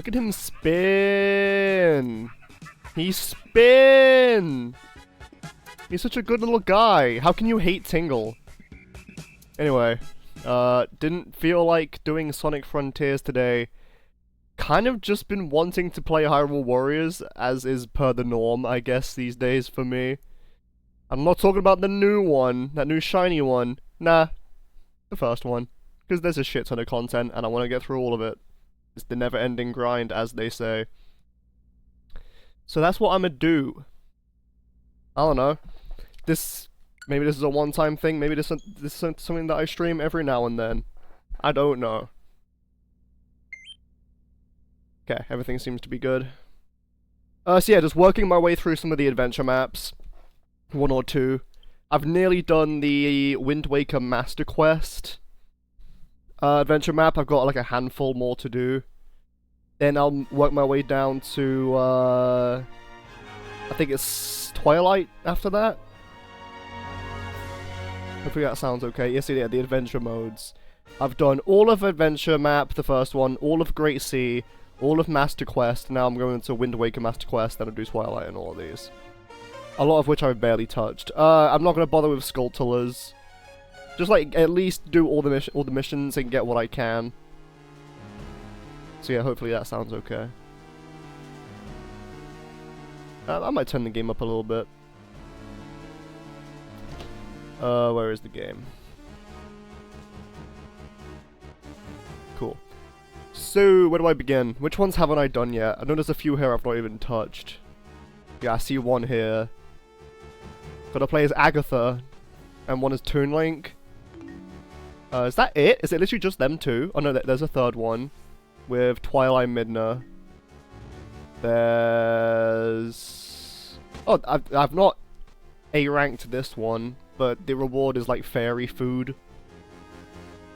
Look at him spin! He spin! He's such a good little guy. How can you hate Tingle? Anyway, didn't feel like doing Sonic Frontiers today. Kind of just been wanting to play Hyrule Warriors, as is per the norm, I guess, these days for me. I'm not talking about the new one, that new shiny one. Nah, the first one. Because there's a shit ton of content, and I want to get through all of it. It's the never-ending grind, as they say. So that's what I'm gonna do. I don't know. Maybe this is a one-time thing, maybe this is something that I stream every now and then. I don't know. Okay, everything seems to be good. So yeah, just working my way through some of the adventure maps. One or two. I've nearly done the Wind Waker Master Quest adventure map. I've got like a handful more to do. Then I'll work my way down to, I think it's Twilight after that. Hopefully that sounds okay. Yes, yeah, the adventure modes. I've done all of Adventure Map, the first one, all of Great Sea, all of Master Quest. Now I'm going to Wind Waker Master Quest, then I'll do Twilight and all of these. A lot of which I've barely touched. I'm not going to bother with Skulltulas. Just like, at least do all the missions and get what I can. So yeah, hopefully that sounds okay. I might turn the game up a little bit. Where is the game? Cool. So, where do I begin? Which ones haven't I done yet? I know there's a few here I've not even touched. Yeah, I see one here. Gotta play as Agatha, and one is Toon Link. Is that it? Is it literally just them two? Oh no, there's a third one. With Twilight Midna. There's... Oh, I've not A-ranked this one, but the reward is like fairy food.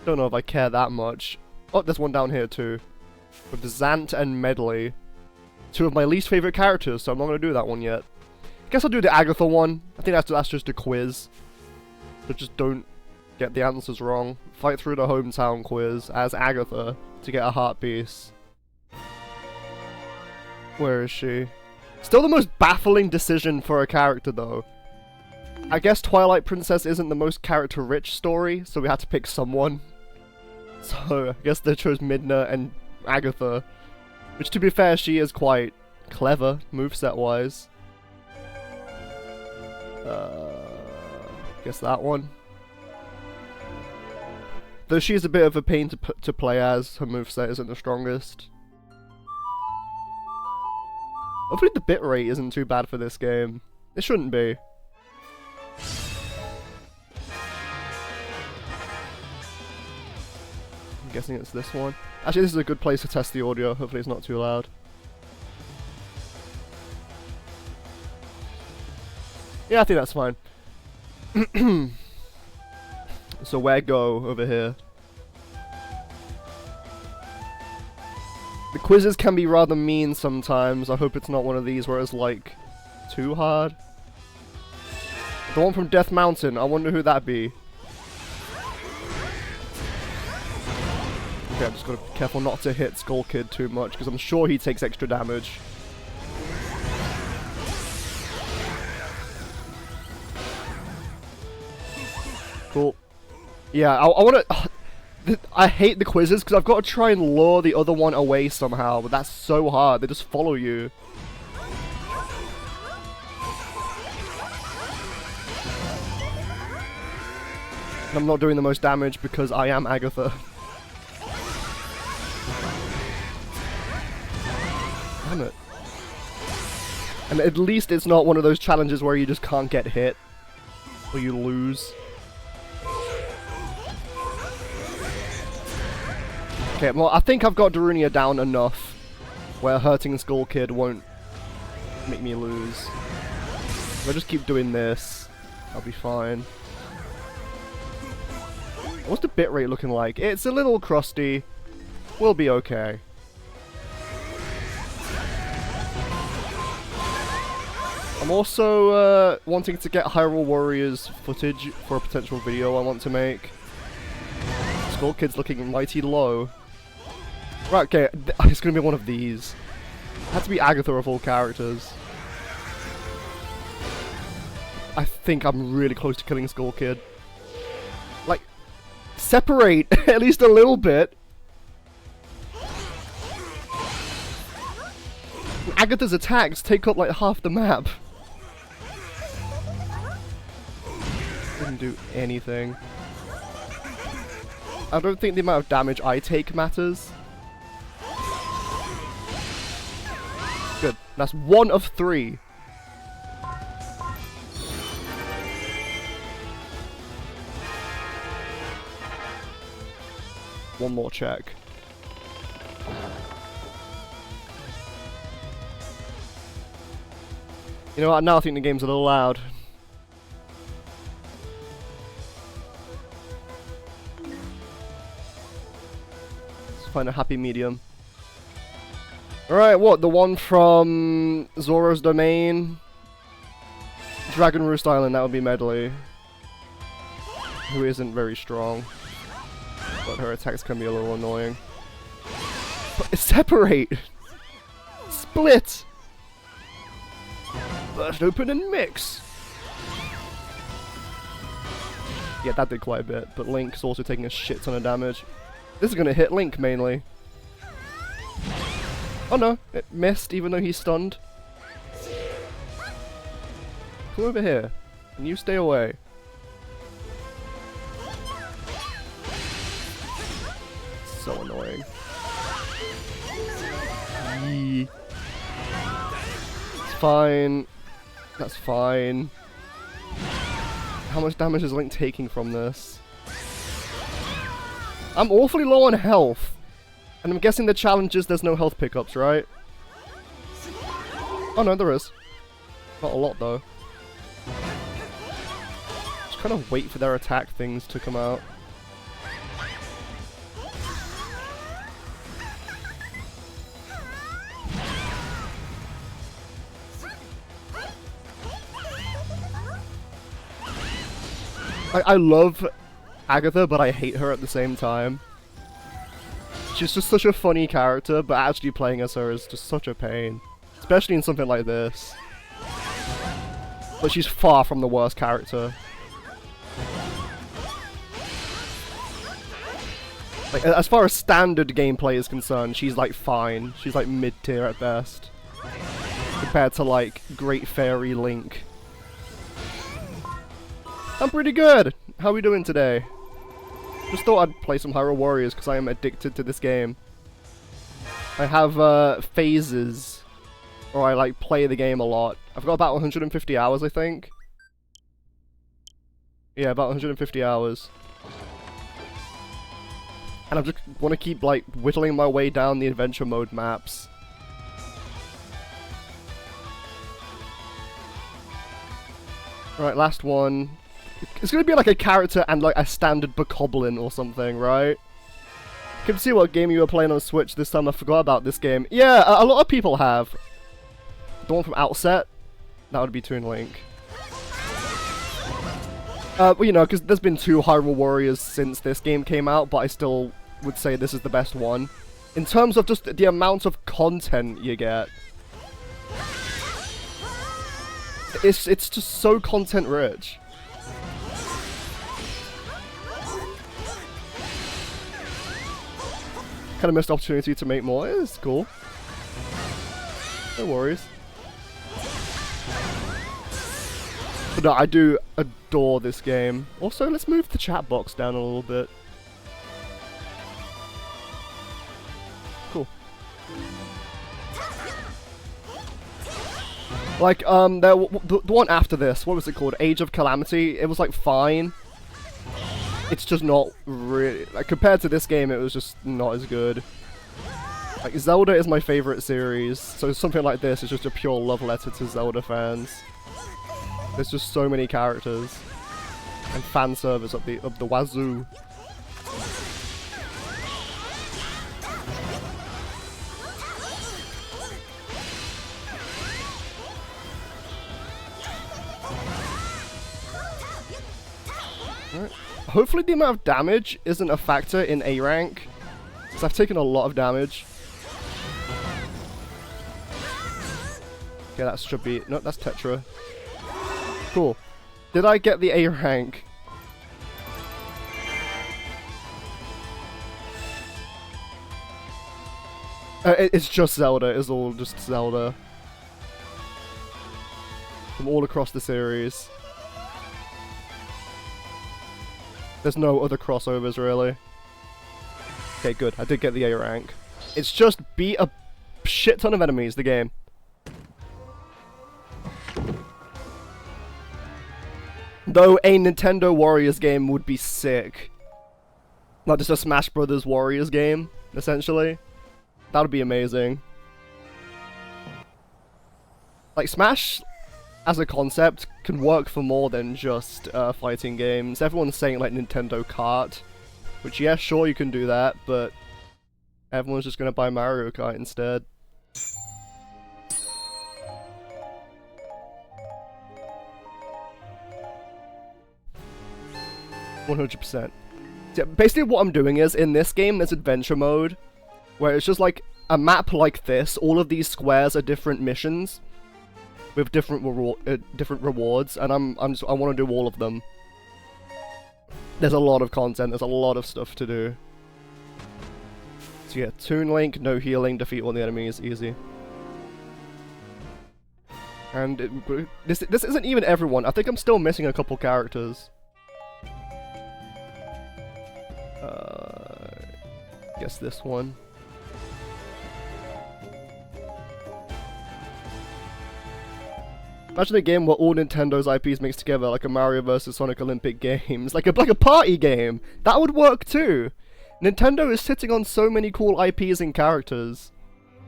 Don't know if I care that much. Oh, there's one down here too. With Zant and Medley. Two of my least favorite characters, so I'm not gonna do that one yet. Guess I'll do the Agatha one. I think that's just a quiz. But just don't get the answers wrong. Fight through the hometown quiz as Agatha to get a heart piece. Where is she? Still the most baffling decision for a character though. I guess Twilight Princess isn't the most character-rich story, so we had to pick someone. So I guess they chose Midna and Agatha. Which, to be fair, she is quite clever, moveset-wise. Guess that one. Though she's a bit of a pain to play as, her moveset isn't the strongest. Hopefully the bitrate isn't too bad for this game. It shouldn't be. I'm guessing it's this one. Actually, this is a good place to test the audio. Hopefully it's not too loud. Yeah, I think that's fine. So where go over here? The quizzes can be rather mean sometimes. I hope it's not one of these where it's like too hard. The one from Death Mountain, I wonder who that'd be. Okay, I'm just gotta be careful not to hit Skull Kid too much, because I'm sure he takes extra damage. Cool. Yeah, I wanna... I hate the quizzes, because I've got to try and lure the other one away somehow, but that's so hard, they just follow you. And I'm not doing the most damage because I am Agatha. Damn it. And at least it's not one of those challenges where you just can't get hit. Or you lose. Okay, well, I think I've got Darunia down enough where hurting Skull Kid won't make me lose. If I just keep doing this, I'll be fine. What's the bitrate looking like? It's a little crusty. We'll be okay. I'm also wanting to get Hyrule Warriors footage for a potential video I want to make. Skull Kid's looking mighty low. Right, okay, it's gonna be one of these. It had to be Agatha of all characters. I think I'm really close to killing Skull Kid. Like, separate at least a little bit. Agatha's attacks take up like half the map. Didn't do anything. I don't think the amount of damage I take matters. Good. That's 1 of 3. One more check. You know what, now I think the game's a little loud. Let's find a happy medium. Alright, what? The one from Zoro's Domain? Dragon Roost Island, that would be Medley. Who isn't very strong. But her attacks can be a little annoying. But separate! Split! Burst open and mix! Yeah, that did quite a bit, but Link's also taking a shit ton of damage. This is gonna hit Link mainly. Oh no, it missed even though he's stunned. Come over here, and you stay away. So annoying. Yee. It's fine. That's fine. How much damage is Link taking from this? I'm awfully low on health. And I'm guessing the challenge is there's no health pickups, right? Oh no, there is. Not a lot though. Just kind of wait for their attack things to come out. I love Agatha, but I hate her at the same time. She's just such a funny character, but actually playing as her is just such a pain. Especially in something like this. But she's far from the worst character. Like, as far as standard gameplay is concerned, she's like fine. She's like mid-tier at best. Compared to like Great Fairy Link. I'm pretty good! How are we doing today? Just thought I'd play some Hyrule Warriors because I am addicted to this game. I have phases where I like play the game a lot. I've got about 150 hours, I think. Yeah, about 150 hours. And I just want to keep like whittling my way down the adventure mode maps. Alright, last one. It's gonna be like a character and like a standard bokoblin or something, right? Can see what game you were playing on Switch this time. I forgot about this game. Yeah, a lot of people have. The one from Outset? That would be Toon Link. Well, you know, because there's been 2 Hyrule Warriors since this game came out, but I still would say this is the best one. In terms of just the amount of content you get. It's just so content rich. Kind of missed opportunity to make more. It's cool. No worries. But no, I do adore this game. Also, let's move the chat box down a little bit. Cool. Like, the one after this, what was it called? Age of Calamity? It was, like, fine. It's just not really... Like, compared to this game, it was just not as good. Like, Zelda is my favorite series, so something like this is just a pure love letter to Zelda fans. There's just so many characters. And fan service up the wazoo. Alright. Hopefully the amount of damage isn't a factor in A rank. Because I've taken a lot of damage. Okay, that should be... No, that's Tetra. Cool. Did I get the A rank? It's just Zelda. It's all just Zelda. From all across the series. There's no other crossovers, really. Okay, good. I did get the A rank. It's just beat a shit ton of enemies, the game. Though a Nintendo Warriors game would be sick. Not just a Smash Brothers Warriors game, essentially. That would be amazing. Like, Smash, as a concept, can work for more than just fighting games. Everyone's saying, like, Nintendo Kart. Which, yeah, sure, you can do that, but everyone's just gonna buy Mario Kart instead. %. Yeah, basically what I'm doing is, in this game, there's adventure mode, where it's just like a map like this. All of these squares are different missions with different rewards, and I want to do all of them. There's a lot of content. There's a lot of stuff to do. So yeah, Toon Link, no healing, defeat all the enemies, easy. And this isn't even everyone. I think I'm still missing a couple characters. Guess this one. Imagine a game where all Nintendo's IPs mixed together, like a Mario vs Sonic Olympic Games, like a party game. That would work too. Nintendo is sitting on so many cool IPs and characters.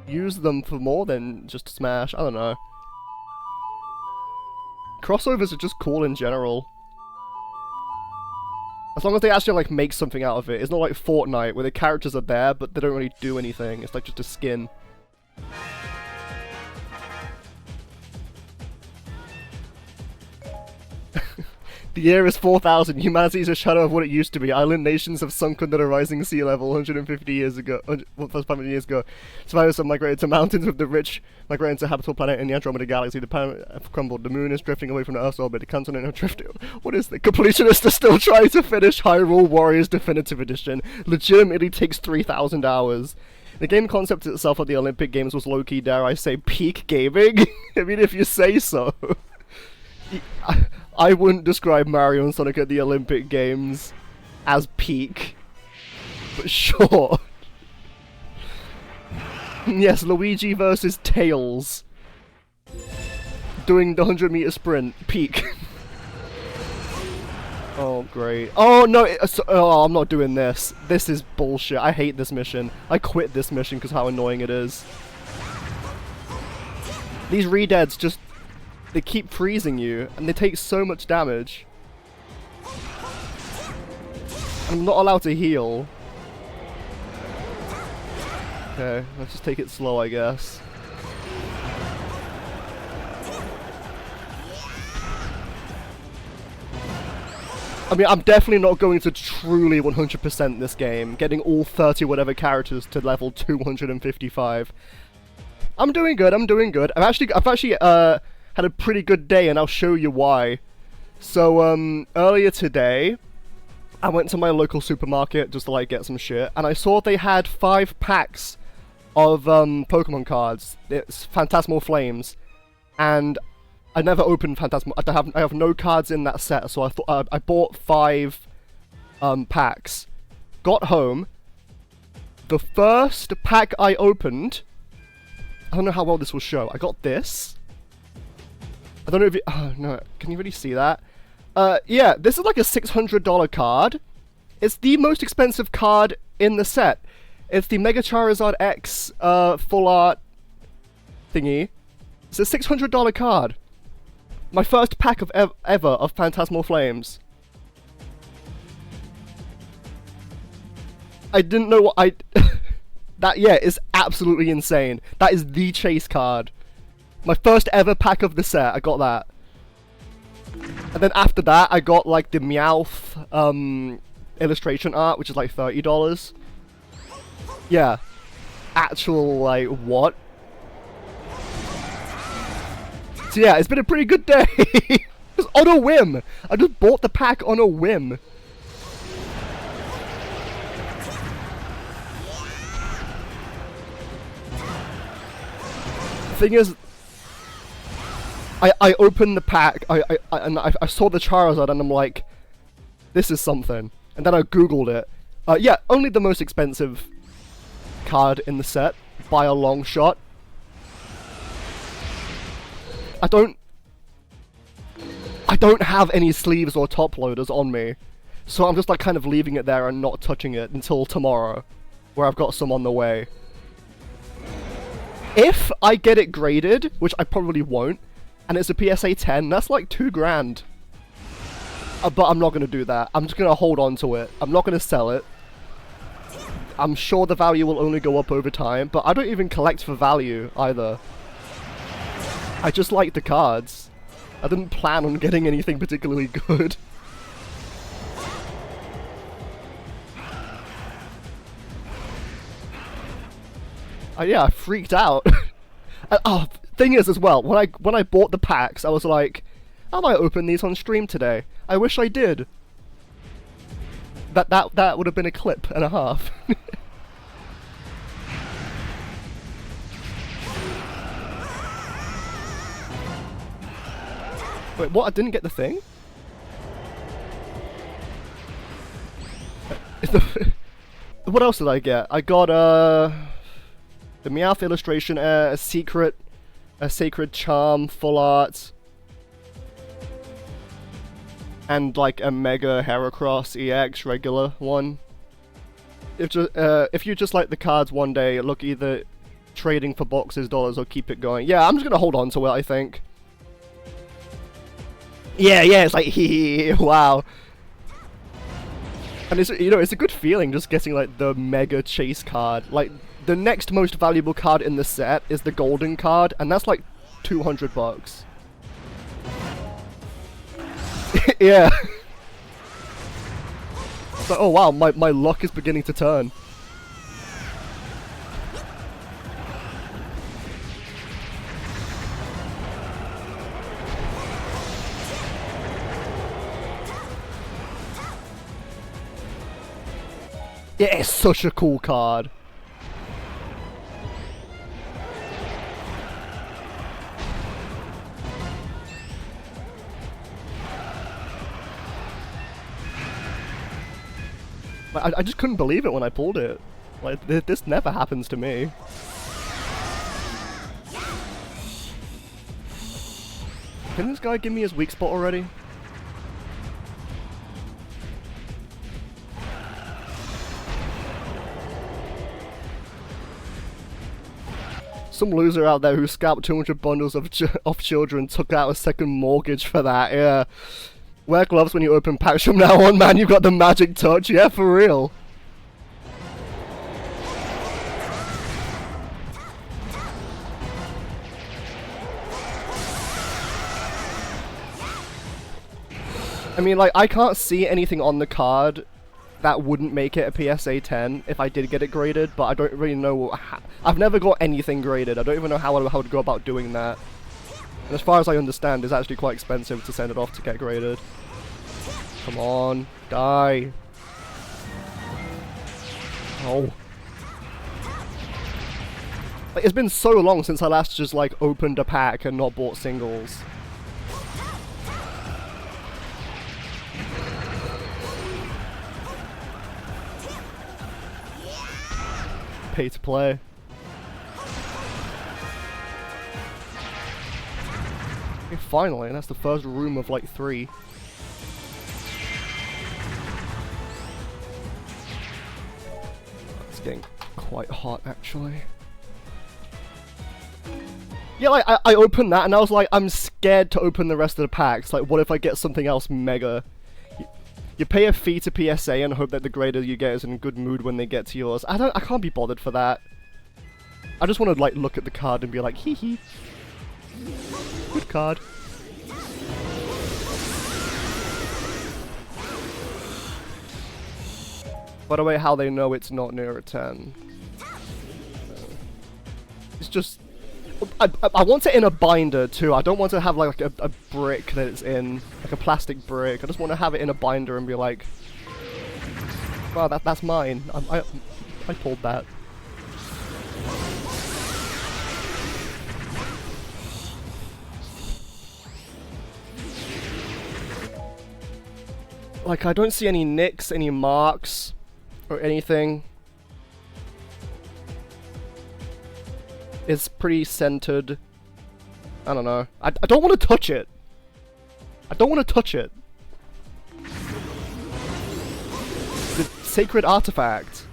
Use them for more than just Smash. I don't know. Crossovers are just cool in general. As long as they actually, like, make something out of it. It's not like Fortnite, where the characters are there, but they don't really do anything. It's like just a skin. The year is 4000. Humanity is a shadow of what it used to be. Island nations have sunk under the rising sea level 150 years ago. 500 years ago. Survivors have migrated to mountains with the rich, migrating to a habitable planet in the Andromeda Galaxy. The planet have crumbled. The moon is drifting away from the Earth's orbit. The continent have drifted. What is the completionists are still trying to finish Hyrule Warriors Definitive Edition. Legitimately takes 3,000 hours. The game concept itself of the Olympic Games was low-key, dare I say, peak gaming? I mean, if you say so. I wouldn't describe Mario and Sonic at the Olympic Games as peak, but sure. Yes, Luigi versus Tails. Doing the 100-meter sprint. Peak. Oh, great. Oh, no! Oh, I'm not doing this. This is bullshit. I hate this mission. I quit this mission because how annoying it is. These redeads just... They keep freezing you, and they take so much damage. I'm not allowed to heal. Okay, let's just take it slow, I guess. I mean, I'm definitely not going to truly 100% this game, getting all 30 whatever characters to level 255. I'm doing good, I'm doing good. I've actually had a pretty good day, and I'll show you why. So, earlier today, I went to my local supermarket just to, like, get some shit, and I saw they had 5 packs of, Pokemon cards. It's Phantasmal Flames, and I never opened Phantasmal. I have no cards in that set, so I thought I bought 5, packs. Got home. The first pack I opened, I don't know how well this will show. I got this. I don't know if it... Oh, no. Can you really see that? Yeah, this is like a $600 card. It's the most expensive card in the set. It's the Mega Charizard X, full art thingy. It's a $600 card. My first pack of ever of Phantasmal Flames. I didn't know what I... That, yeah, is absolutely insane. That is the chase card. My first ever pack of the set, I got that. And then after that, I got, like, the Meowth, illustration art, which is, like, $30. Yeah. Actual, like, what? So yeah, it's been a pretty good day. Just on a whim. I just bought the pack on a whim. Thing is, I opened the pack, I saw the Charizard and I'm like, this is something. And then I googled it. Yeah, only the most expensive card in the set, by a long shot. I don't have any sleeves or top loaders on me, so I'm just like kind of leaving it there and not touching it until tomorrow, where I've got some on the way. If I get it graded, which I probably won't, and it's a PSA 10, that's like $2 grand. But I'm not going to do that. I'm just going to hold on to it. I'm not going to sell it. I'm sure the value will only go up over time, but I don't even collect for value either. I just like the cards. I didn't plan on getting anything particularly good. Yeah, I freaked out. Thing is as well, when I bought the packs, I was like, I might open these on stream today. I wish I did. That would have been a clip and a half. Wait, what? I didn't get the thing? What else did I get? I got, the Meowth illustration, a sacred charm, full art, and like a Mega Heracross EX regular one. If you just like the cards one day, look either trading for boxes, dollars, or keep it going. Yeah, I'm just gonna hold on to it, I think. Yeah, it's like, hee, wow. And it's, you know, it's a good feeling just getting like the Mega Chase card. Like, the next most valuable card in the set is the golden card, and that's like $200. Yeah. So, oh wow, my luck is beginning to turn. Yeah, it's such a cool card. I just couldn't believe it when I pulled it. Like, this never happens to me. Can this guy give me his weak spot already? Some loser out there who scalped 200 bundles of children took out a second mortgage for that, yeah. Wear gloves when you open packs from now on, man, you've got the magic touch, yeah, for real. I mean, like, I can't see anything on the card that wouldn't make it a PSA 10 if I did get it graded, but I don't really know how. I've never got anything graded. I don't even know how I would go about doing that. And as far as I understand, it's actually quite expensive to send it off to get graded. Come on, die. Oh. Like, it's been so long since I last just, like, opened a pack and not bought singles. Pay to play. Okay, finally, that's the first room of like 3. It's getting quite hot, actually. Yeah, like, I opened that and I was like, I'm scared to open the rest of the packs. Like, what if I get something else mega? You pay a fee to PSA and hope that the grader you get is in a good mood when they get to yours. I can't be bothered for that. I just want to, like, look at the card and be like, hee hee. Good card. By the way, how they know it's not near a 10. It's just... I want it in a binder too. I don't want to have like a brick that it's in, like a plastic brick. I just want to have it in a binder and be like, wow, that's mine. I pulled that. Like, I don't see any nicks, any marks, or anything. It's pretty centered. I don't know. I don't want to touch it. I don't want to touch it. The sacred artifact.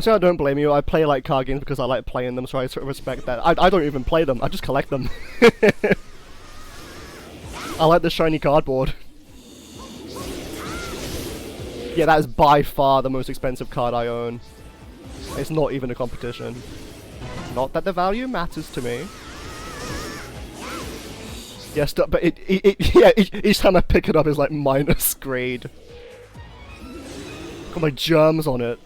See, I don't blame you. I play like card games because I like playing them, so I sort of respect that. I don't even play them. I just collect them. I like the shiny cardboard. Yeah, that is by far the most expensive card I own. It's not even a competition. Not that the value matters to me. Yes, but each time I pick it up is like minus grade. Got my germs on it.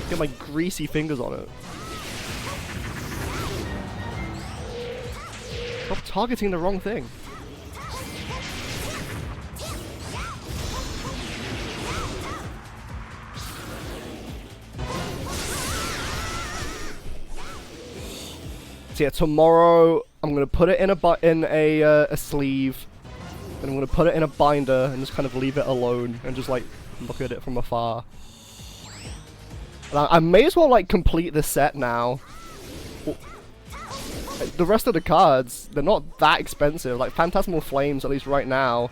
Get my greasy fingers on it. Stop targeting the wrong thing. So yeah, tomorrow I'm gonna put it in a sleeve, and I'm gonna put it in a binder and just kind of leave it alone and just like look at it from afar. I may as well like complete the set now. The rest of the cards, they're not that expensive. Like Phantasmal Flames, at least right now,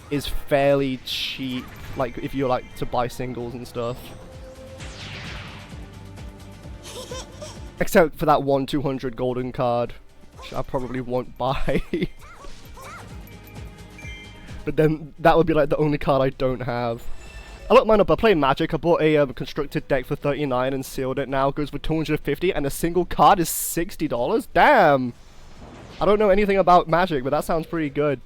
is fairly cheap. Like if you like to buy singles and stuff. Except for that 1/200 golden card, which I probably won't buy. But then that would be like the only card I don't have. I looked mine up. I play Magic. I bought a constructed deck for $39 and sealed it now. It goes for $250 and a single card is $60. Damn! I don't know anything about Magic, but that sounds pretty good.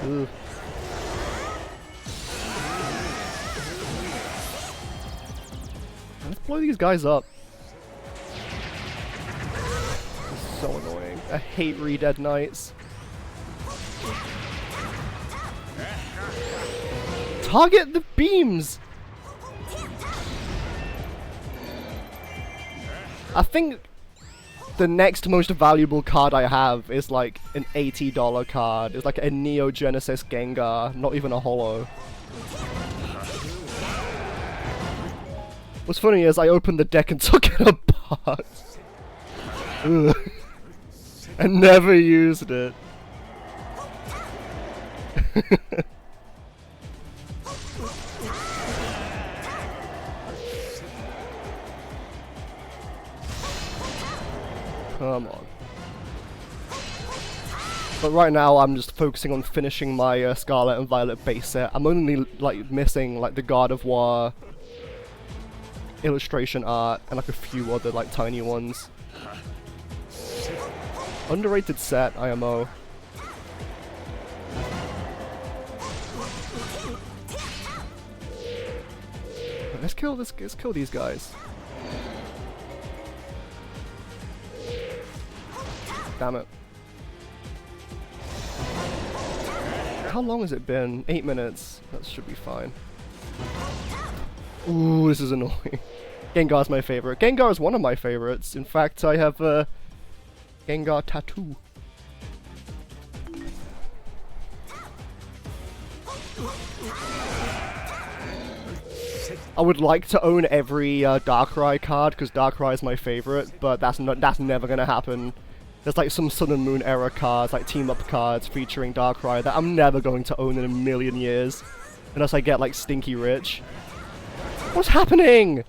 Ugh. Let's blow these guys up. So annoying. I hate Re-Dead Knights. Target the beams! I think the next most valuable card I have is like an $80 card. It's like a Neo Genesis Gengar, not even a holo. What's funny is I opened the deck and took it apart. Ugh. I never used it. Come on. But right now I'm just focusing on finishing my Scarlet and Violet base set. I'm only like missing like the God of War illustration art and like a few other like tiny ones. Underrated set, IMO. Let's kill these guys. Damn it. How long has it been? 8 minutes. That should be fine. Ooh, this is annoying. Gengar's my favorite. Gengar is one of my favorites. In fact, I have a Gengar tattoo. I would like to own every Darkrai card because Darkrai is my favorite, but that's never gonna happen. There's like some Sun and Moon era cards, like team up cards featuring Darkrai that I'm never going to own in a million years, unless I get like stinky rich. What's happening?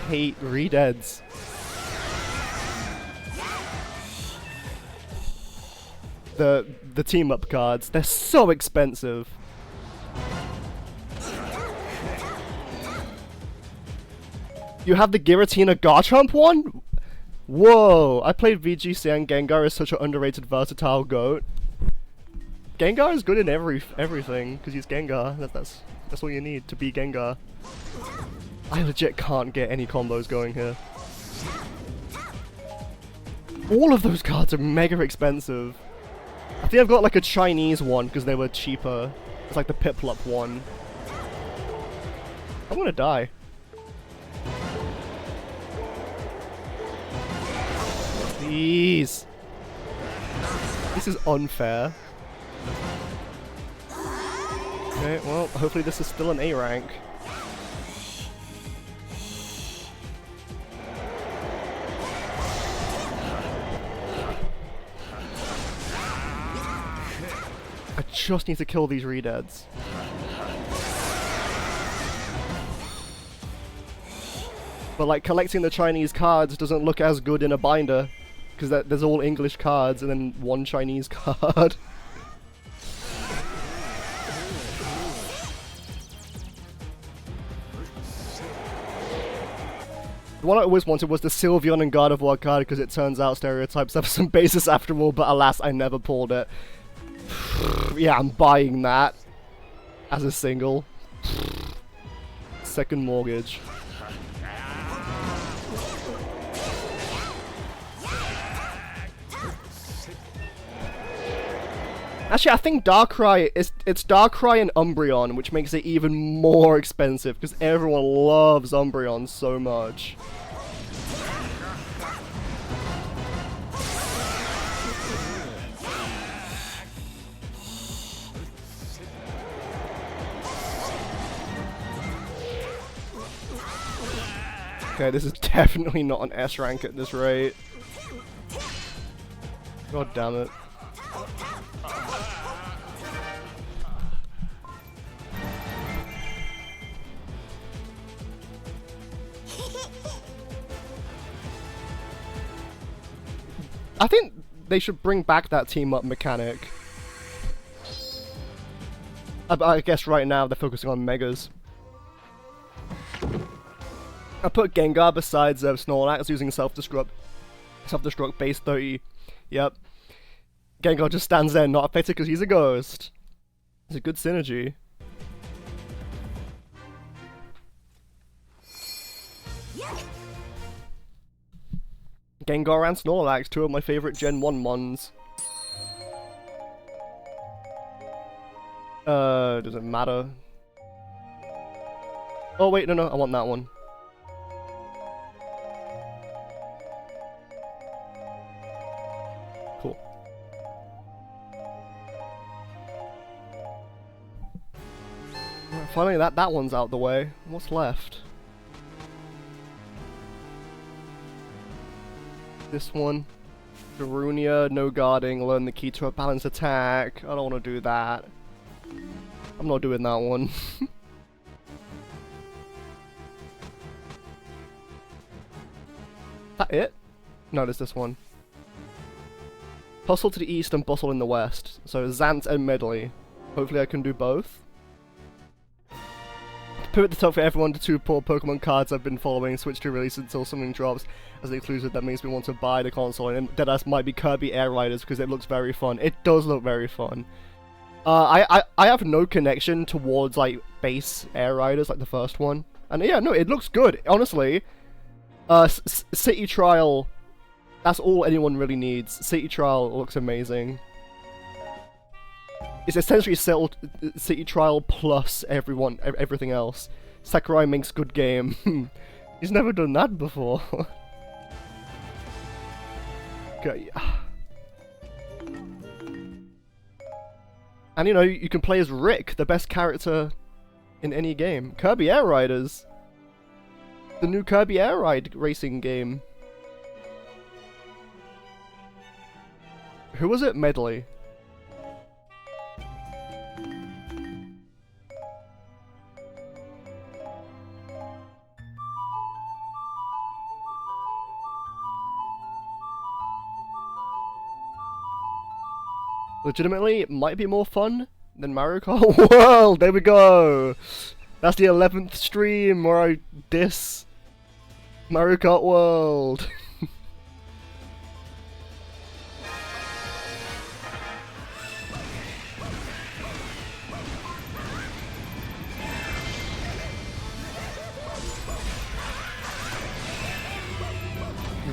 hate Redeads. The team up cards, they're so expensive. You have the Giratina Garchomp one? Whoa, I played VGC and Gengar is such an underrated versatile goat. Gengar is good in everything, because he's Gengar. That's all you need to be Gengar. I legit can't get any combos going here. All of those cards are mega expensive. I think I've got like a Chinese one because they were cheaper. It's like the Piplup one. I'm gonna die. Please. This is unfair. Okay, well, hopefully this is still an A rank. I just need to kill these Redeads. But like collecting the Chinese cards doesn't look as good in a binder because there's all English cards and then one Chinese card. The one I always wanted was the Sylveon and Gardevoir card because it turns out stereotypes have some basis after all, but alas, I never pulled it. Yeah, I'm buying that as a single. Second mortgage. Actually, I think Darkrai it's Darkrai and Umbreon, which makes it even more expensive because everyone loves Umbreon so much. Okay, this is definitely not an S rank at this rate. God damn it. I think they should bring back that team up mechanic. I guess right now they're focusing on Megas. I put Gengar besides Snorlax using self-destruct base 30. Yep. Gengar just stands there not affected because he's a ghost. It's a good synergy. Gengar and Snorlax, two of my favorite Gen 1 mons. Does it matter? Oh wait, no, I want that one. Cool. Well, finally, that one's out the way. What's left? This one. Darunia, no guarding, learn the key to a balanced attack. I don't want to do that. I'm not doing that one. That it? No, there's this one. Hustle to the east and bustle in the west. So Zant and Medley. Hopefully I can do both. Pivot the top for everyone to two poor Pokemon cards I've been following, switch to release until something drops as an exclusive that makes me want to buy the console, and Deadass might be Kirby Air Riders because it looks very fun. It does look very fun. I have no connection towards like base Air Riders like the first one, and yeah, no, it looks good, honestly. City Trial, that's all anyone really needs. City Trial looks amazing. It's essentially City Trial plus everything else. Sakurai makes good game. He's never done that before. Okay. And you know, you can play as Rick, the best character in any game. Kirby Air Riders. The new Kirby Air Ride racing game. Who was it? Medley. legitimately, it might be more fun than Mario Kart World. There we go. That's the 11th stream where I diss Mario Kart World.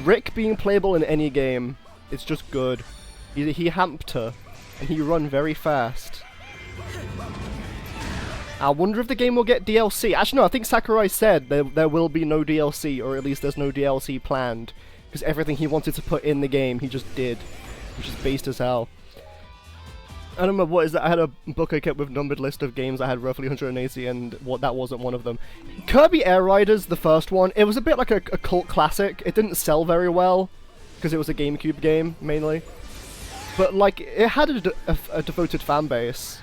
Rick being playable in any game, it's just good. He hamper, and he run very fast. I wonder if the game will get DLC. Actually, no, I think Sakurai said there will be no DLC, or at least there's no DLC planned. Because everything he wanted to put in the game, he just did. Which is based as hell. I don't remember what is that. I had a book I kept with numbered list of games. I had roughly 180, and that wasn't one of them. Kirby Air Riders, the first one, it was a bit like a cult classic. It didn't sell very well, because it was a GameCube game, mainly. But, like, it had a devoted fan base.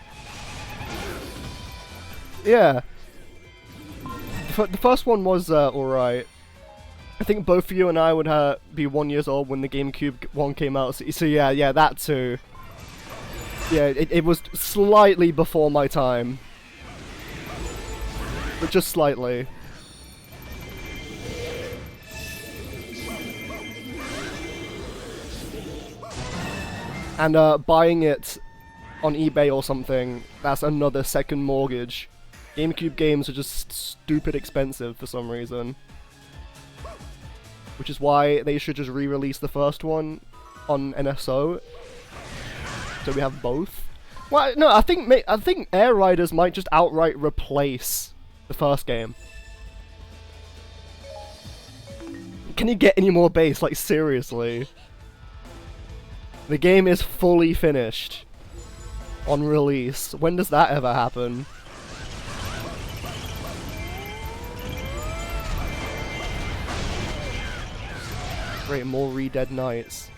Yeah. The first one was alright. I think both of you and I would be 1 year old when the GameCube one came out. So yeah, that too. Yeah, it was slightly before my time. But just slightly. And buying it on eBay or something, that's another second mortgage. GameCube games are just stupid expensive for some reason. Which is why they should just re-release the first one on NSO. So we have both. Well, no, I think Air Riders might just outright replace the first game. Can you get any more bass? Like, seriously. The game is fully finished on release. When does that ever happen? Great, more Re-Dead Nights.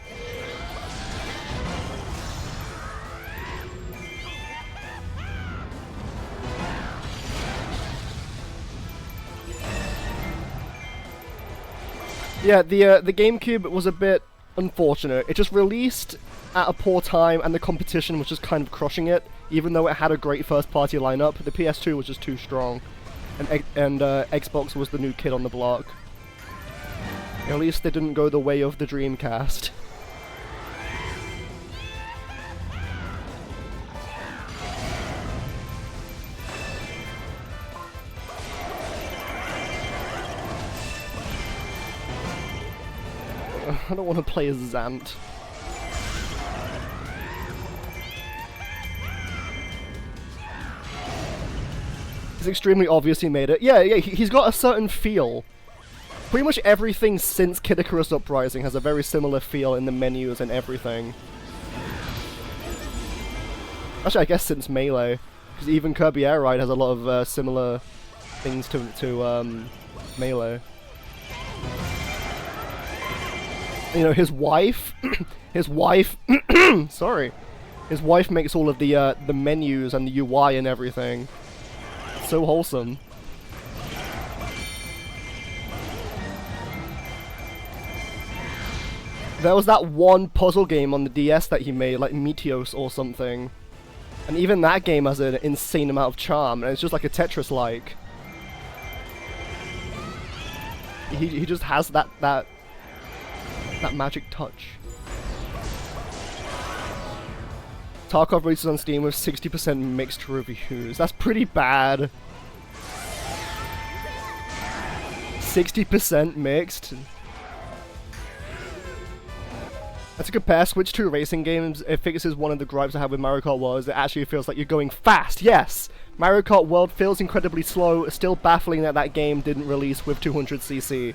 Yeah, the GameCube was a bit unfortunate. It just released at a poor time, and the competition was just kind of crushing it. Even though it had a great first-party lineup, the PS2 was just too strong, and Xbox was the new kid on the block. At least they didn't go the way of the Dreamcast. I don't want to play as Zant. It's extremely obvious he made it. Yeah, he's got a certain feel. Pretty much everything since Kid Icarus Uprising has a very similar feel in the menus and everything. Actually, I guess since Melee, because even Kirby Air Ride has a lot of similar things to Melee. You know, his wife, sorry, his wife makes all of the menus and the UI and everything. It's so wholesome. There was that one puzzle game on the DS that he made, like Meteos or something. And even that game has an insane amount of charm, and it's just like a Tetris-like. He just has that magic touch. Tarkov releases on Steam with 60% mixed reviews. That's pretty bad. 60% mixed? And to compare Switch 2 racing games, it fixes one of the gripes I have with Mario Kart World is it actually feels like you're going fast, yes! Mario Kart World feels incredibly slow, still baffling that that game didn't release with 200cc.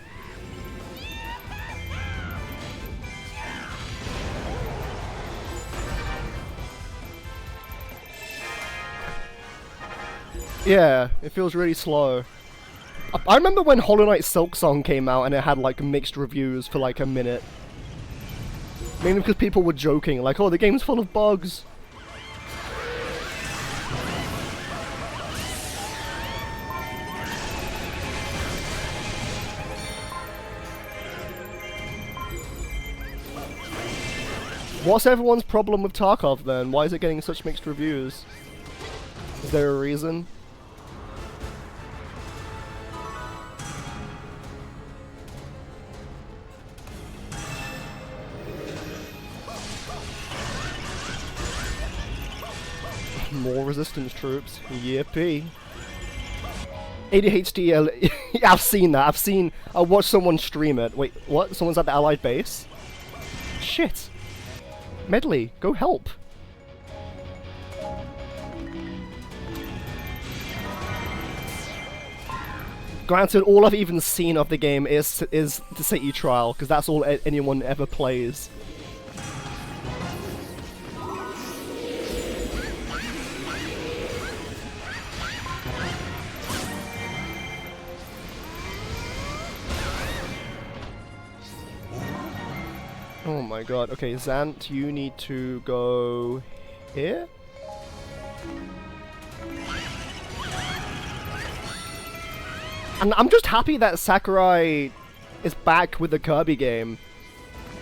Yeah, it feels really slow. I remember when Hollow Knight Silk Song came out and it had like mixed reviews for like a minute. Mainly because people were joking, like, oh, the game's full of bugs. What's everyone's problem with Tarkov then? Why is it getting such mixed reviews? Is there a reason? More resistance troops. Yippee. ADHD. I've seen that. I watched someone stream it. Wait, what? Someone's at the Allied base? Shit. Medley, go help. Granted, all I've even seen of the game is the City Trial, because that's all anyone ever plays. Oh my god. Okay, Zant, you need to go here? And I'm just happy that Sakurai is back with the Kirby game.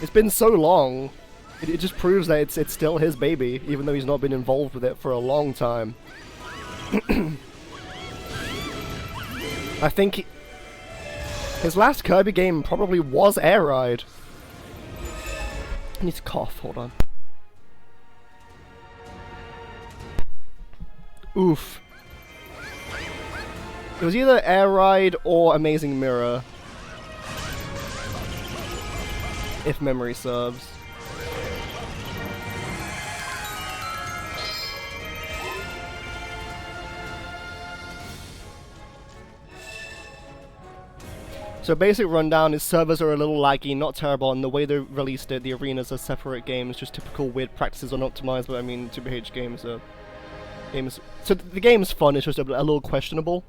It's been so long. It just proves that it's still his baby, even though he's not been involved with it for a long time. I think his last Kirby game probably was Air Ride. I need to cough, hold on. Oof. It was either Air Ride or Amazing Mirror, if memory serves. So basic rundown is servers are a little laggy, not terrible, and the way they released it, the arenas are separate games, just typical weird practices unoptimized, but I mean, 2PH games are... So the game's fun, it's just a little questionable.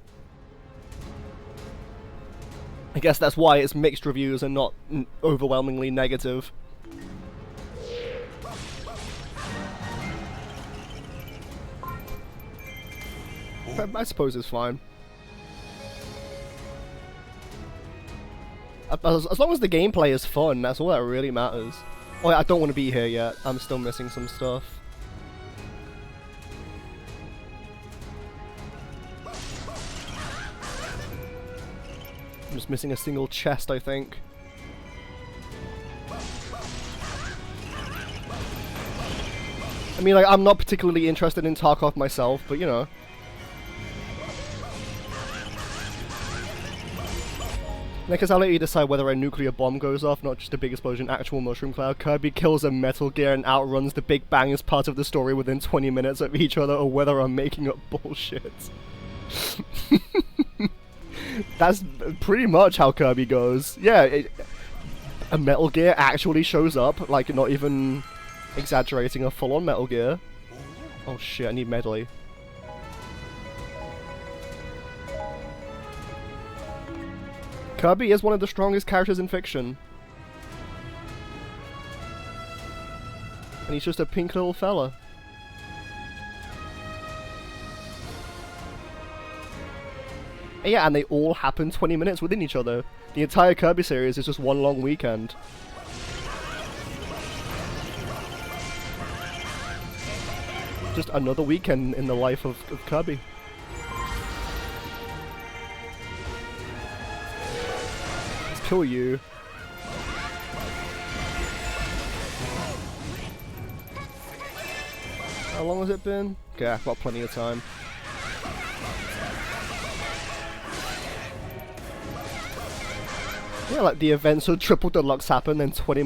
I guess that's why it's mixed reviews and not overwhelmingly negative. But I suppose it's fine. As long as the gameplay is fun, that's all that really matters. Oh, I don't want to be here yet. I'm still missing some stuff. I'm just missing a single chest, I think. I mean, like, I'm not particularly interested in Tarkov myself, but you know. Because I'll let you decide whether a nuclear bomb goes off, not just a big explosion, actual mushroom cloud. Kirby kills a Metal Gear and outruns the Big Bang as part of the story within 20 minutes of each other, or whether I'm making up bullshit. That's pretty much how Kirby goes. Yeah, a Metal Gear actually shows up, like not even exaggerating, a full-on Metal Gear. Oh shit, I need Medley. Kirby is one of the strongest characters in fiction. And he's just a pink little fella. Yeah, and they all happen 20 minutes within each other. The entire Kirby series is just one long weekend. Just another weekend in the life of Kirby. Kill you. How long has it been? Okay, I've got plenty of time. Yeah, like the events of Triple Deluxe happen, then 20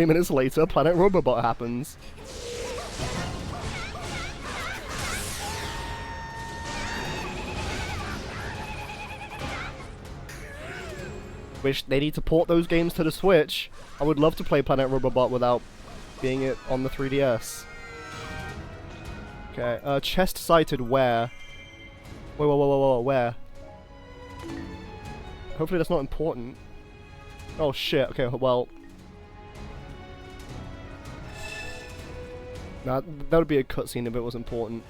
minutes later, Planet Robobot happens. Which they need to port those games to the Switch. I would love to play Planet Robobot without being it on the 3DS. Okay, chest sighted where? Whoa, where? Hopefully that's not important. Oh shit, okay, well... Nah, that would be a cutscene if it was important.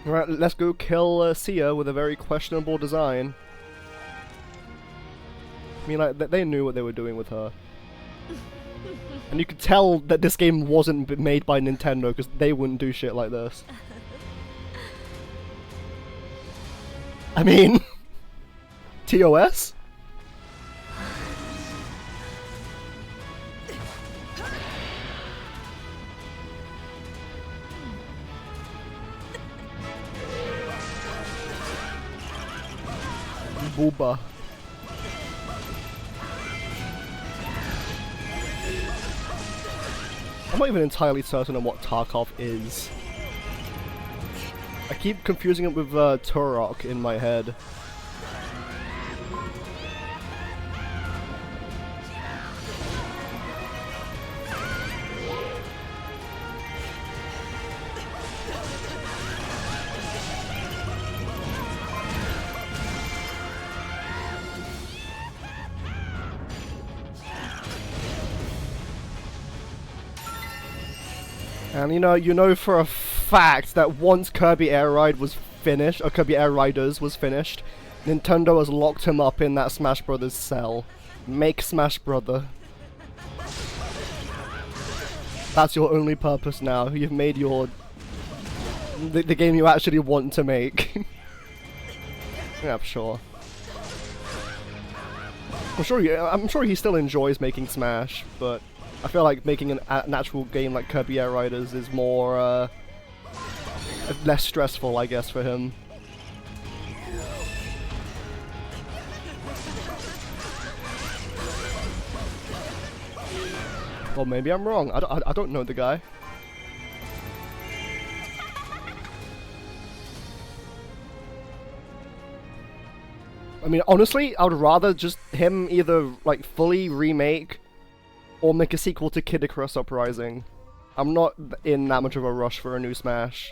Alright, let's go kill Sia with a very questionable design. I mean, like, they knew what they were doing with her. And you could tell that this game wasn't made by Nintendo, because they wouldn't do shit like this. I mean... TOS? Booba. I'm not even entirely certain on what Tarkov is. I keep confusing it with Turok in my head. And you know for a fact that once Kirby Air Ride was finished, or Kirby Air Riders was finished, Nintendo has locked him up in that Smash Brothers cell. Make Smash Brother. That's your only purpose now. You've made your... the game you actually want to make. Yeah, sure. I'm sure he still enjoys making Smash, but I feel like making an actual game like Kirby Air Riders is more, less stressful, I guess, for him. Well, maybe I'm wrong. I don't know the guy. I mean, honestly, I would rather just him either, like, fully remake or make a sequel to Kid Icarus Uprising. I'm not in that much of a rush for a new Smash.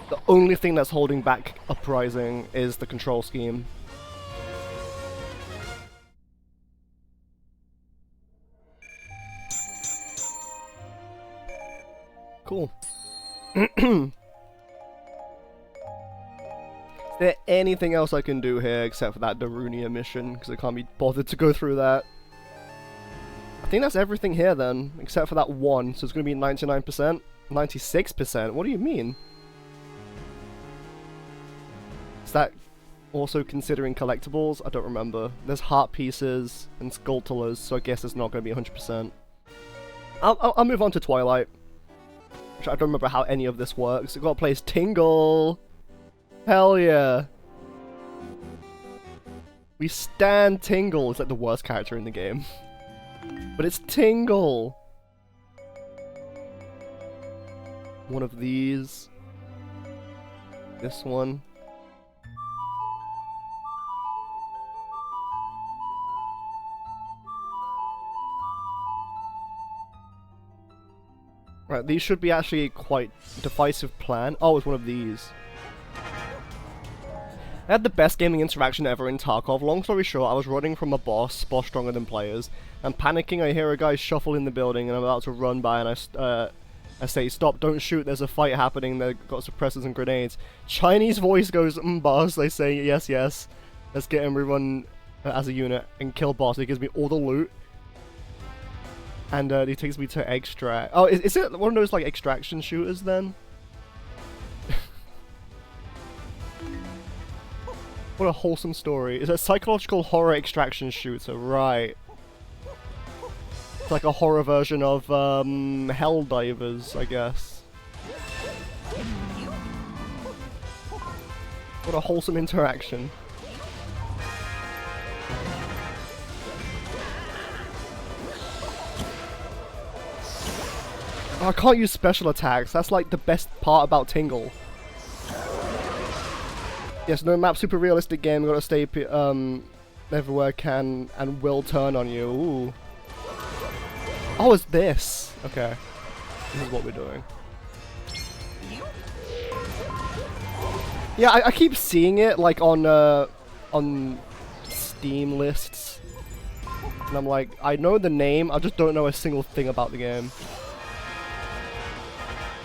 The only thing that's holding back Uprising is the control scheme. Cool. Is there anything else I can do here except for that Darunia mission? Because I can't be bothered to go through that. I think that's everything here then, except for that one. So it's going to be 99%? 96%? What do you mean? Is that also considering collectibles? I don't remember. There's heart pieces and Skulltulas, so I guess it's not going to be 100%. I'll move on to Twilight. Which I don't remember how any of this works. I've got to play as Tingle! Hell yeah! We stan Tingle. It's like the worst character in the game. But it's Tingle! One of these. This one. Right, these should be actually quite divisive plan. Oh, it's one of these. I had the best gaming interaction ever in Tarkov. Long story short, I was running from a boss stronger than players, and panicking I hear a guy shuffle in the building and I'm about to run by and I say, stop, don't shoot, there's a fight happening, they've got suppressors and grenades. Chinese voice goes, boss, they say, yes, yes, let's get him, we run as a unit and kill boss. He gives me all the loot. And he takes me to extract. Oh, is it one of those like extraction shooters then? What a wholesome story. It's a psychological horror extraction shooter, right. It's like a horror version of Helldivers, I guess. What a wholesome interaction. Oh, I can't use special attacks. That's like the best part about Tingle. Yes, no map, super realistic game. You gotta stay everywhere can and will turn on you. Ooh. Oh, it's this. Okay, this is what we're doing. Yeah, I keep seeing it like on Steam lists, and I'm like, I know the name, I just don't know a single thing about the game.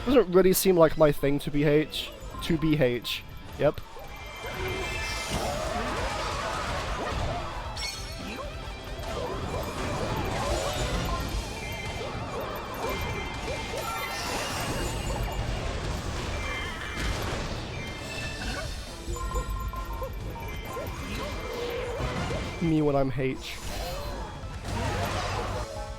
Doesn't really seem like my thing to be H. To be H. Yep. Me when I'm H.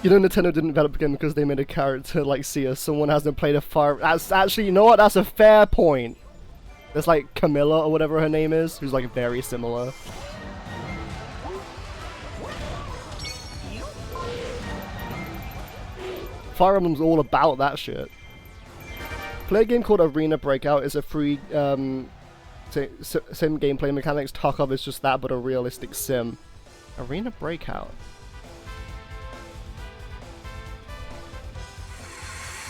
You know, Nintendo didn't develop a game because they made a character like Sia. Someone hasn't played a Fire. That's actually, you know what? That's a fair point. There's like Camilla or whatever her name is, who's like very similar. Fire Emblem's all about that shit. Play a game called Arena Breakout. Is a free sim gameplay mechanics. Tarkov is just that, but a realistic sim. Arena Breakout.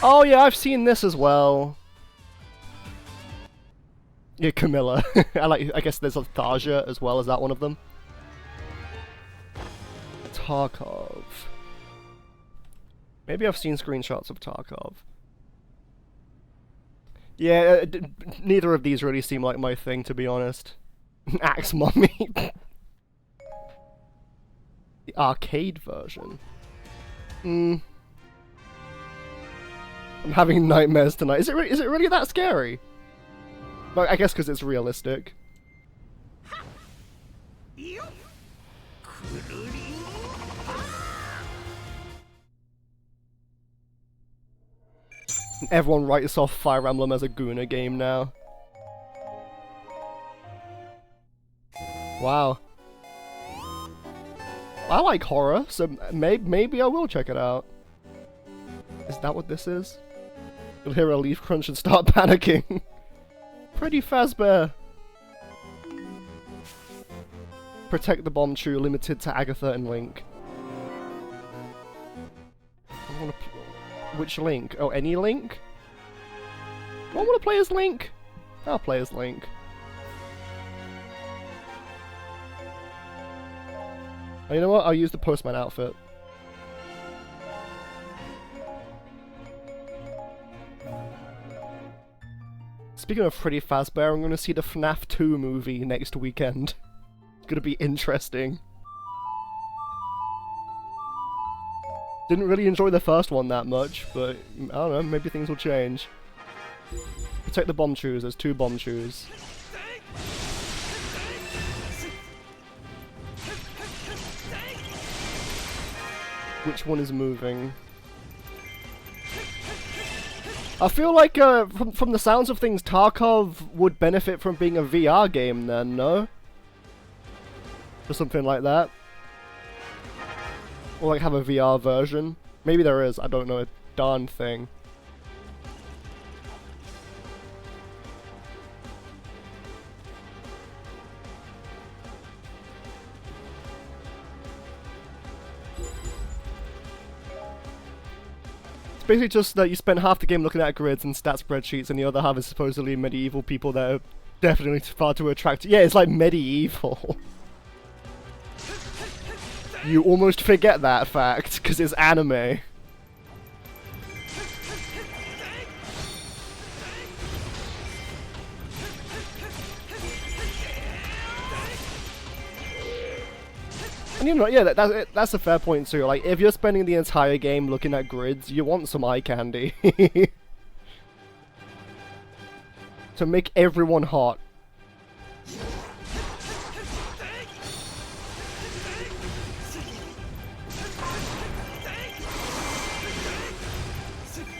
Oh yeah, I've seen this as well. Yeah, Camilla. I guess there's a Thaja as well. Is that one of them? Tarkov. Maybe I've seen screenshots of Tarkov. Yeah, neither of these really seem like my thing, to be honest. Axe Mummy. The arcade version. I'm having nightmares tonight. Is it really that scary? Well, I guess because it's realistic. Everyone writes off Fire Emblem as a Guna game now. Wow. I like horror, so maybe I will check it out. Is that what this is? You'll hear a leaf crunch and start panicking. Pretty Fazbear. Protect the Bomb True, limited to Agatha and Link. I wanna which Link? Oh, any Link? Do I want to play as Link? I'll play as Link. Oh, you know what? I'll use the Postman outfit. Speaking of Freddy Fazbear, I'm going to see the FNAF 2 movie next weekend. It's going to be interesting. Didn't really enjoy the first one that much, but I don't know, maybe things will change. Protect the bomb chews, there's 2 bomb chews. Which one is moving? I feel like, from the sounds of things, Tarkov would benefit from being a VR game then, no? Or something like that. Or like have a VR version. Maybe there is, I don't know a darn thing. It's basically just that you spend half the game looking at grids and stat spreadsheets, and the other half is supposedly medieval people that are definitely far too attractive. Yeah, it's like medieval. You almost forget that fact, because it's anime. And you know, yeah, that's a fair point too. Like, if you're spending the entire game looking at grids, you want some eye candy. To make everyone hot.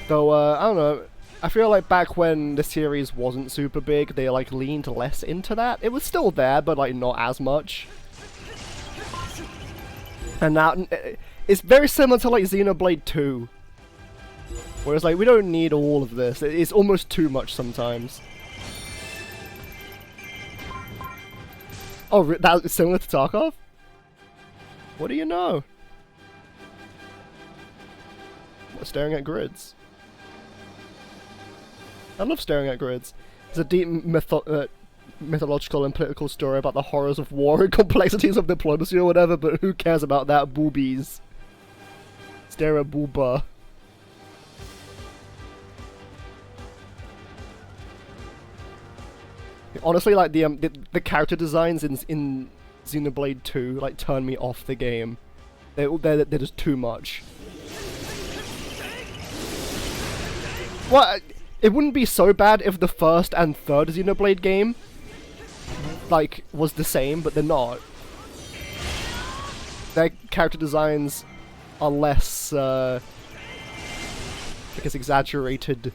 Though, I don't know, I feel like back when the series wasn't super big, they like leaned less into that. It was still there, but like not as much. And now, it's very similar to like Xenoblade 2. Whereas like, we don't need all of this. It's almost too much sometimes. Oh, that's similar to Tarkov? What do you know? What, staring at grids? I love staring at grids. It's a deep mythological and political story about the horrors of war and complexities of diplomacy or whatever, but who cares about that? Boobies. Stare at booba. Honestly, like the character designs in Xenoblade 2 like turn me off the game. They're just too much. Well, it wouldn't be so bad if the first and third Xenoblade game like was the same, but they're not. Their character designs are less, I guess, exaggerated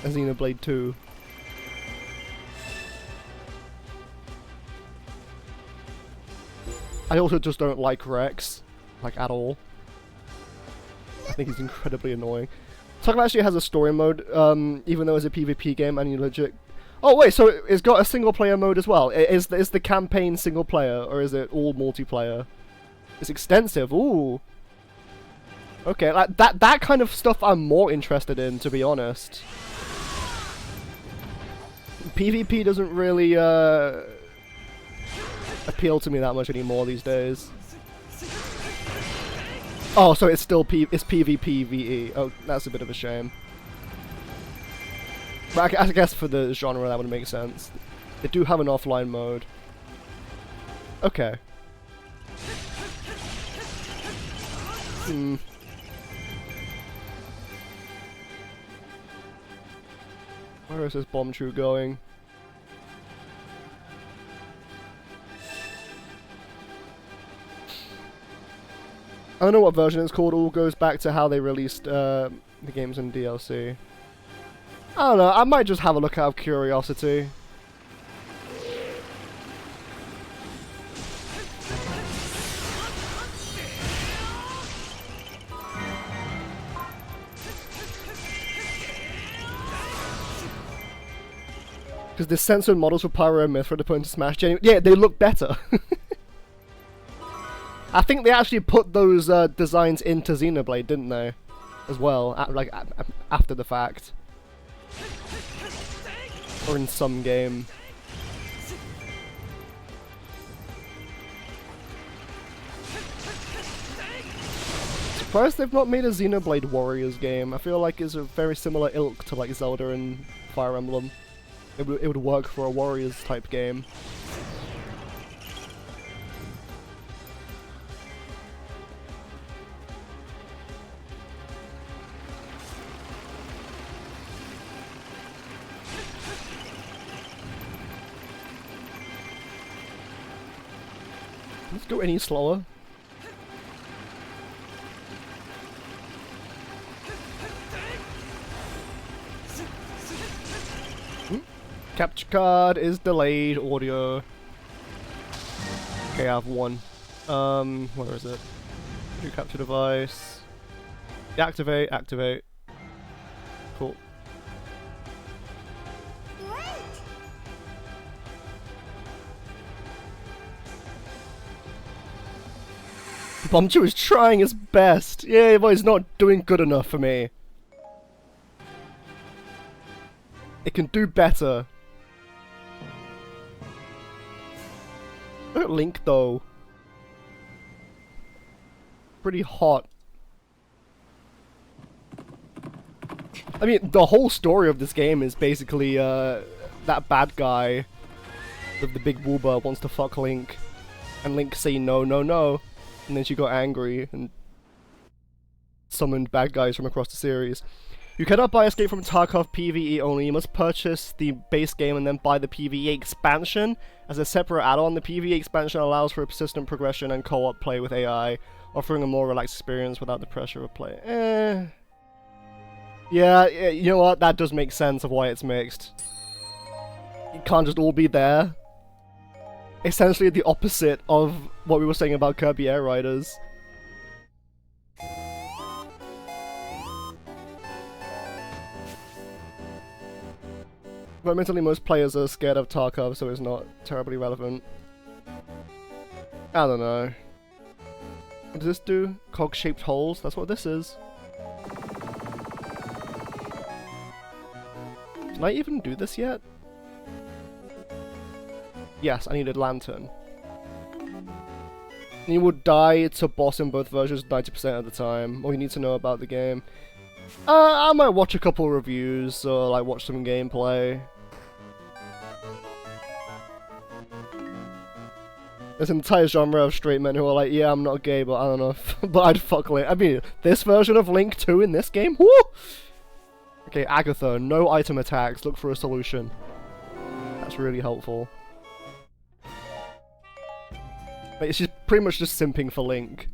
as Xenoblade 2. I also just don't like Rex, like, at all. I think he's incredibly annoying. Tekken actually has a story mode, even though it's a PvP game, and you legit... Oh wait, so it's got a single player mode as well. Is the campaign single player, or is it all multiplayer? It's extensive, ooh! Okay, like, that kind of stuff I'm more interested in, to be honest. PvP doesn't really, appeal to me that much anymore these days. Oh, so it's still it's PvP VE. Oh, that's a bit of a shame. But I guess for the genre that would make sense. They do have an offline mode. Okay. Where is this bomb true going? I don't know what version it's called. It all goes back to how they released the games in DLC. I don't know. I might just have a look out of curiosity. Because the censored models for Pyro and Mithra to put into Smash, yeah, they look better. I think they actually put those designs into Xenoblade, didn't they? As well, after the fact. Or in some game. Surprised they've not made a Xenoblade Warriors game. I feel like it's a very similar ilk to like Zelda and Fire Emblem. It would work for a Warriors type game. Let's go any slower. Capture card is delayed audio. Okay, I have one. Where is it? New capture device. Deactivate, activate. Cool. Bombchu is trying his best. Yeah, but he's not doing good enough for me. It can do better. Look at Link though. Pretty hot. I mean, the whole story of this game is basically that bad guy with the big wooba wants to fuck Link, and Link say no, no, no. And then she got angry and summoned bad guys from across the series. You cannot buy Escape from Tarkov PvE only. You must purchase the base game and then buy the PvE expansion as a separate add-on. The PvE expansion allows for a persistent progression and co-op play with AI, offering a more relaxed experience without the pressure of play. Yeah, you know what? That does make sense of why it's mixed. It can't just all be there. Essentially the opposite of what we were saying about Kirby Air Riders. But admittedly most players are scared of Tarkov, so it's not terribly relevant. I don't know. What does this do? Cog-shaped holes? That's what this is. Can I even do this yet? Yes, I needed lantern. And you will die to boss in both versions 90% of the time. All you need to know about the game. I might watch a couple reviews or like watch some gameplay. There's an entire genre of straight men who are like, yeah, I'm not gay, but I don't know, but I'd fuck Link. I mean, this version of Link 2 in this game? Woo! Okay, Agatha, no item attacks, look for a solution. That's really helpful. Like, she's pretty much just simping for Link.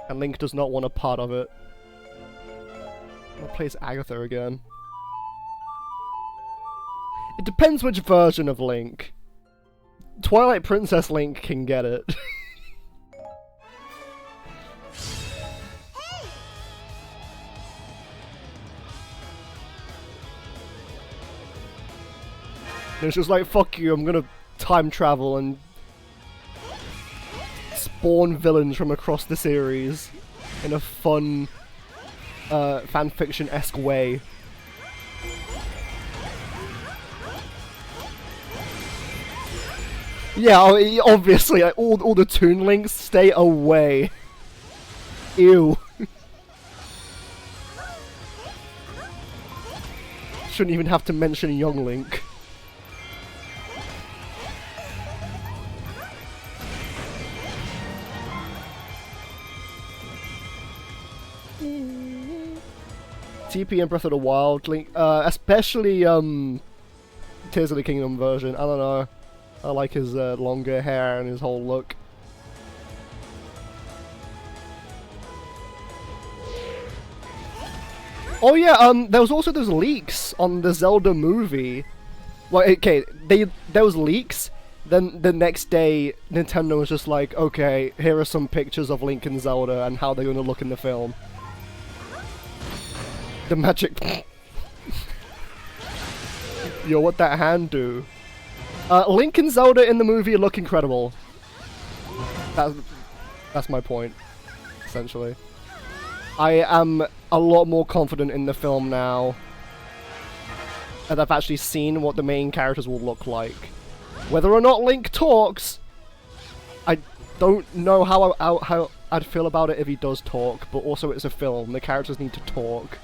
And Link does not want a part of it. I'm gonna play as Agatha again. It depends which version of Link. Twilight Princess Link can get it. And it's just like, fuck you, I'm gonna time travel and spawn villains from across the series in a fun, fanfiction-esque way. Yeah, obviously, like, all the Toon Links, stay away. Ew. Shouldn't even have to mention Young Link. TP and Breath of the Wild, Link, especially, Tears of the Kingdom version, I don't know. I like his, longer hair and his whole look. Oh yeah, there was also those leaks on the Zelda movie. Well, okay, there was leaks, then the next day, Nintendo was just like, okay, here are some pictures of Link and Zelda and how they're gonna look in the film. The magic... Yo, what that hand do? Link and Zelda in the movie look incredible. That's my point, essentially. I am a lot more confident in the film now that I've actually seen what the main characters will look like. Whether or not Link talks, I don't know how I'd feel about it if he does talk, but also it's a film, the characters need to talk.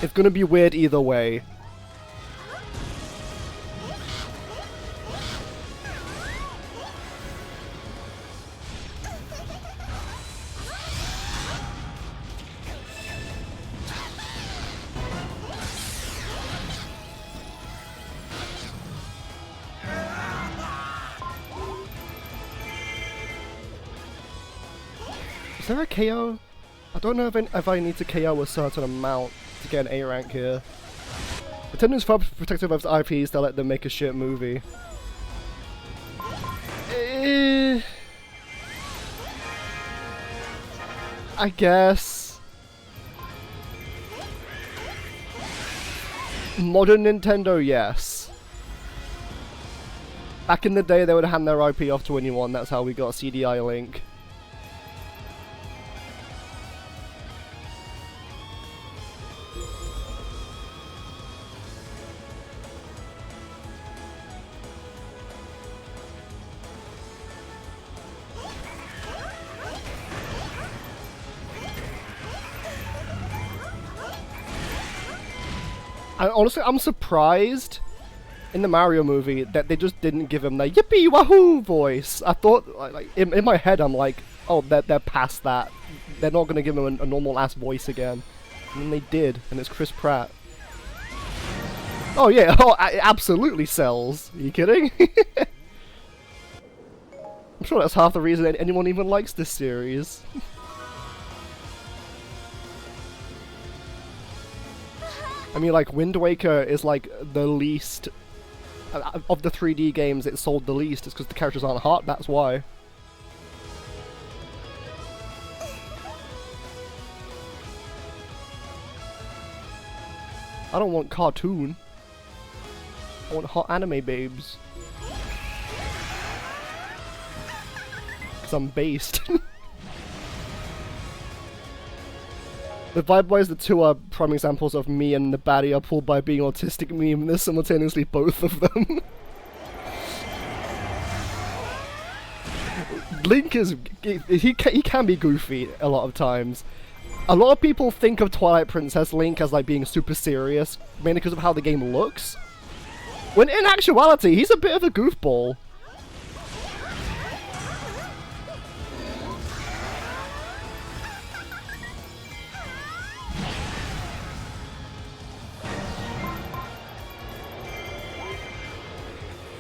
It's gonna be weird either way. Is there a KO? I don't know if I need to KO a certain amount to get an A rank here. Nintendo's far protective of IPs, they'll let them make a shit movie. I guess. Modern Nintendo, yes. Back in the day, they would hand their IP off to anyone, that's how we got CDI Link. Honestly, I'm surprised in the Mario movie that they just didn't give him the yippee wahoo voice. I thought, like in my head, I'm like, oh, they're past that. They're not gonna give him a normal ass voice again. And then they did, and it's Chris Pratt. Oh yeah, oh, it absolutely sells. Are you kidding? I'm sure that's half the reason anyone even likes this series. I mean, like, Wind Waker is, like, the least... of the 3D games, it sold the least. It's because the characters aren't hot, that's why. I don't want cartoon. I want hot anime babes. Because I'm based. The vibe-wise, the two are prime examples of me and the baddie are pulled by being autistic meme. There's simultaneously both of them. Link is... he can be goofy a lot of times. A lot of people think of Twilight Princess Link as like being super serious, mainly because of how the game looks. When in actuality, he's a bit of a goofball.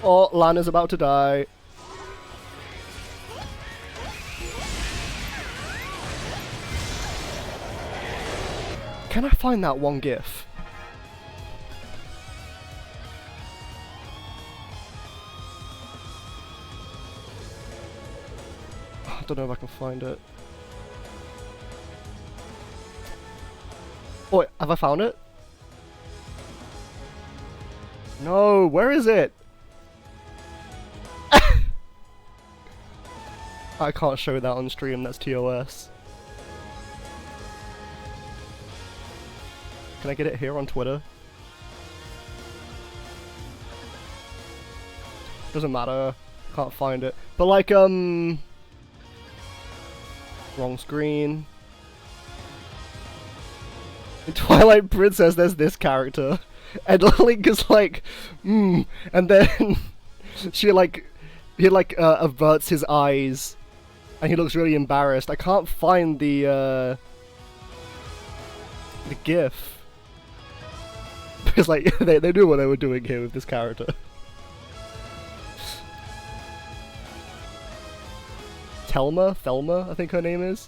Oh, Lana's about to die. Can I find that one GIF? I don't know if I can find it. Oh, wait, have I found it? No, where is it? I can't show that on stream, that's TOS. Can I get it here on Twitter? Doesn't matter. Can't find it. But like, wrong screen. In Twilight Princess, there's this character. And Link is like, and then he averts his eyes. And he looks really embarrassed. I can't find the GIF. Because like they knew what they were doing here with this character. Thelma, I think her name is.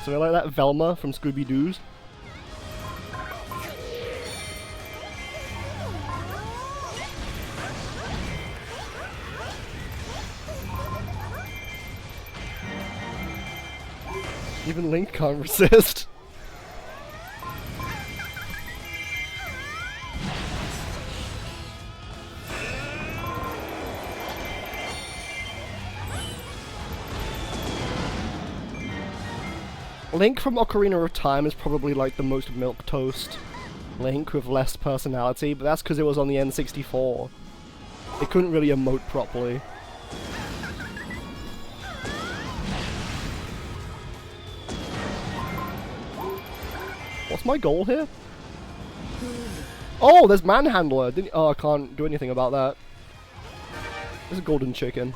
Something like that. Velma from Scooby-Doo's. Even Link can't resist. Link from Ocarina of Time is probably like the most milquetoast Link with less personality, but that's because it was on the N64. It couldn't really emote properly. What's my goal here? Oh, there's Manhandler! Oh, I can't do anything about that. There's a golden chicken.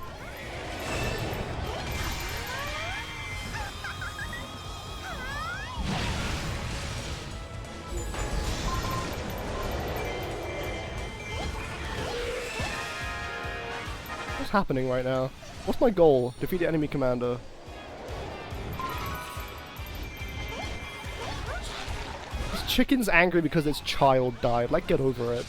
What's happening right now? What's my goal? Defeat the enemy commander. Chicken's angry because its child died. Like, get over it.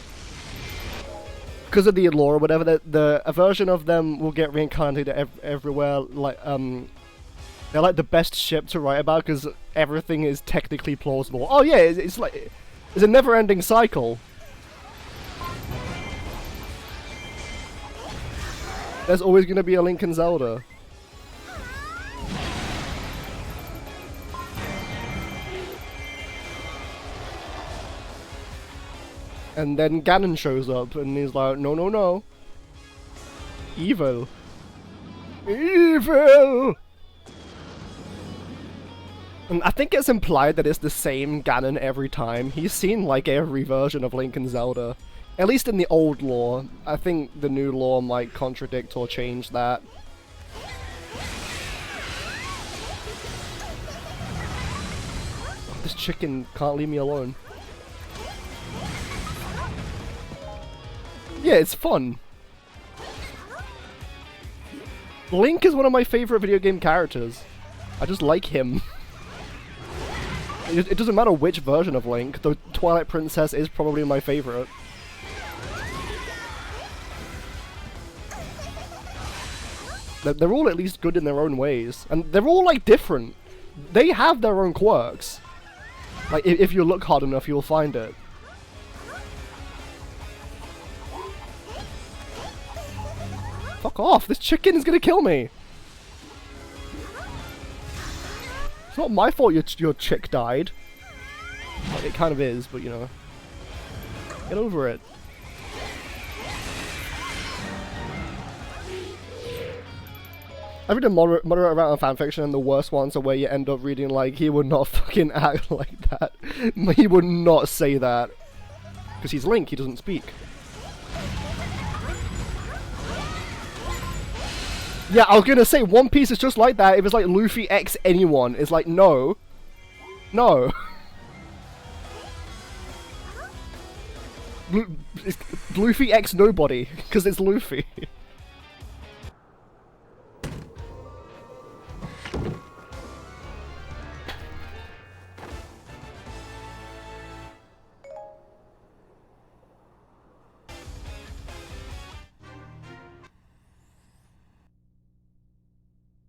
Because of the lore or whatever, a version of them will get reincarnated everywhere. Like, they're like the best ship to write about because everything is technically plausible. Oh yeah, it's like it's a never-ending cycle. There's always going to be a Link and Zelda. And then Ganon shows up, and he's like, no, no, no. Evil. Evil! And I think it's implied that it's the same Ganon every time. He's seen, like, every version of Link and Zelda. At least in the old lore. I think the new lore might contradict or change that. Oh, this chicken can't leave me alone. Yeah, it's fun. Link is one of my favorite video game characters. I just like him. It doesn't matter which version of Link, the Twilight Princess is probably my favorite. They're all at least good in their own ways. And they're all, like, different. They have their own quirks. Like, if you look hard enough, you'll find it. Fuck off! This chicken is gonna kill me! It's not my fault your chick died. Well, it kind of is, but you know. Get over it. I read a moderate amount of fanfiction, and the worst ones are where you end up reading like, he would not fucking act like that. He would not say that. Because he's Link, he doesn't speak. Yeah, I was gonna say, One Piece is just like that. If it's like Luffy X anyone, it's like, no. No. It's Luffy X nobody, because it's Luffy.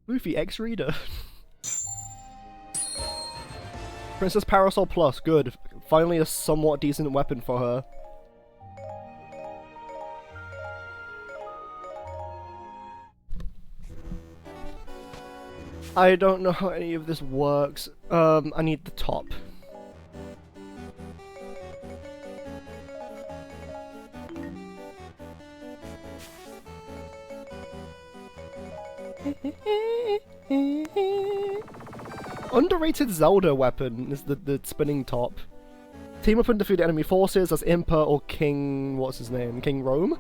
Luffy X Reader. Princess Parasol Plus, good. Finally a somewhat decent weapon for her. I don't know how any of this works. I need the top. Underrated Zelda weapon is the spinning top. Team up and defeat enemy forces as Impa or King... what's his name? King Rome? Is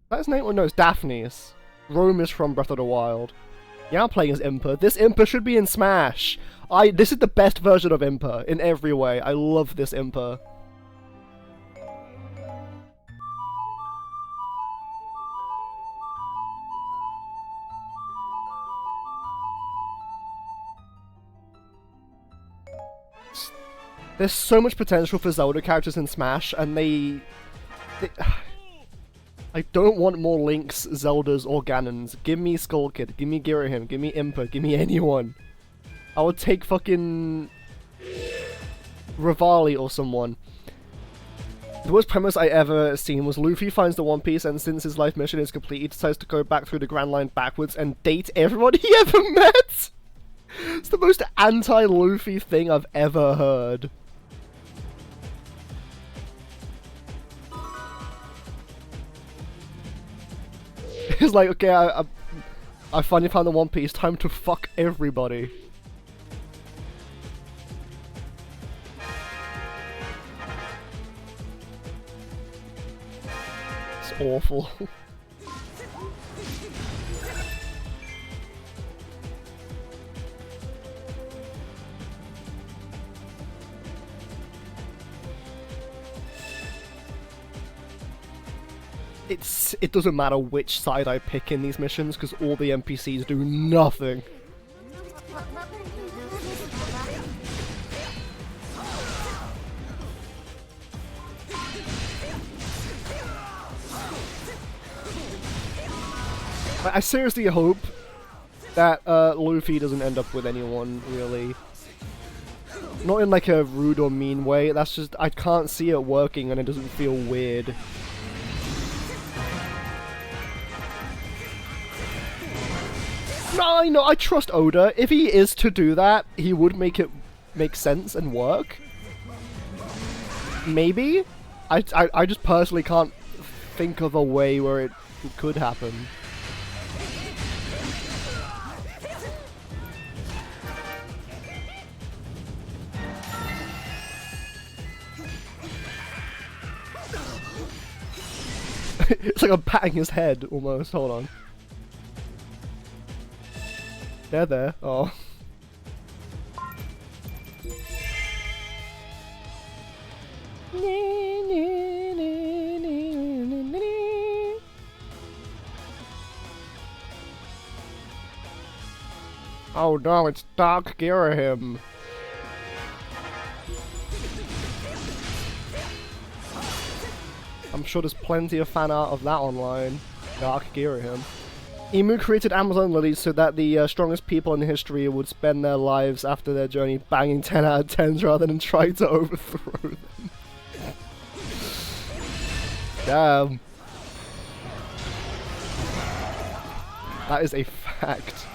that his name? Oh no, it's Daphne's. Rome is from Breath of the Wild. Yeah, I'm playing as Impa. This Impa should be in Smash! This is the best version of Impa, in every way. I love this Impa. There's so much potential for Zelda characters in Smash, and they I don't want more Links, Zeldas, or Ganons. Give me Skull Kid, give me Girahim, give me Impa, give me anyone. I would take fucking Rivali or someone. The worst premise I ever seen was Luffy finds the One Piece, and since his life mission is complete, he decides to go back through the Grand Line backwards and date everyone he ever met! It's the most anti-Luffy thing I've ever heard. It's like, okay, I finally found the One Piece, time to fuck everybody. It's awful. It doesn't matter which side I pick in these missions, because all the NPCs do nothing. I seriously hope that Luffy doesn't end up with anyone, really. Not in like a rude or mean way, that's just, I can't see it working and it doesn't feel weird. No, I trust Oda. If he is to do that, he would make it make sense and work. Maybe? I just personally can't think of a way where it could happen. It's like I'm patting his head, almost. Hold on. There. Oh. Oh no, it's Dark Girahim. I'm sure there's plenty of fan art of that online. Dark Girahim. Emu created Amazon lilies so that the strongest people in history would spend their lives after their journey banging 10 out of 10s rather than trying to overthrow them. Damn. That is a fact.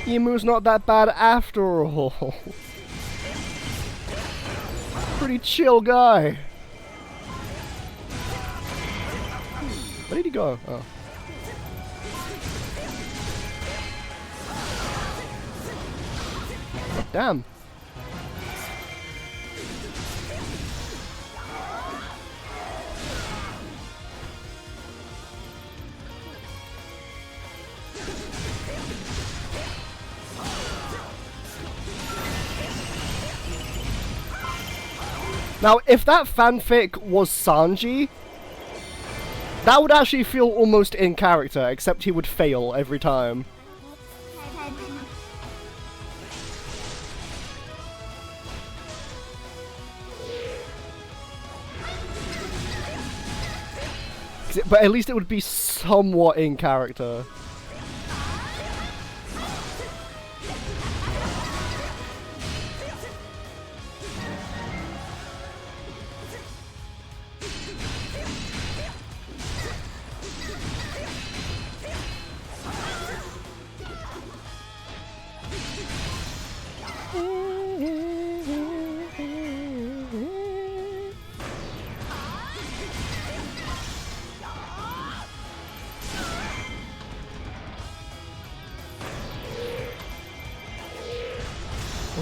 Emu's not that bad after all. Pretty chill guy. Where did he go? Oh. Oh, damn. Now, if that fanfic was Sanji, that would actually feel almost in character, except he would fail every time. But at least it would be somewhat in character.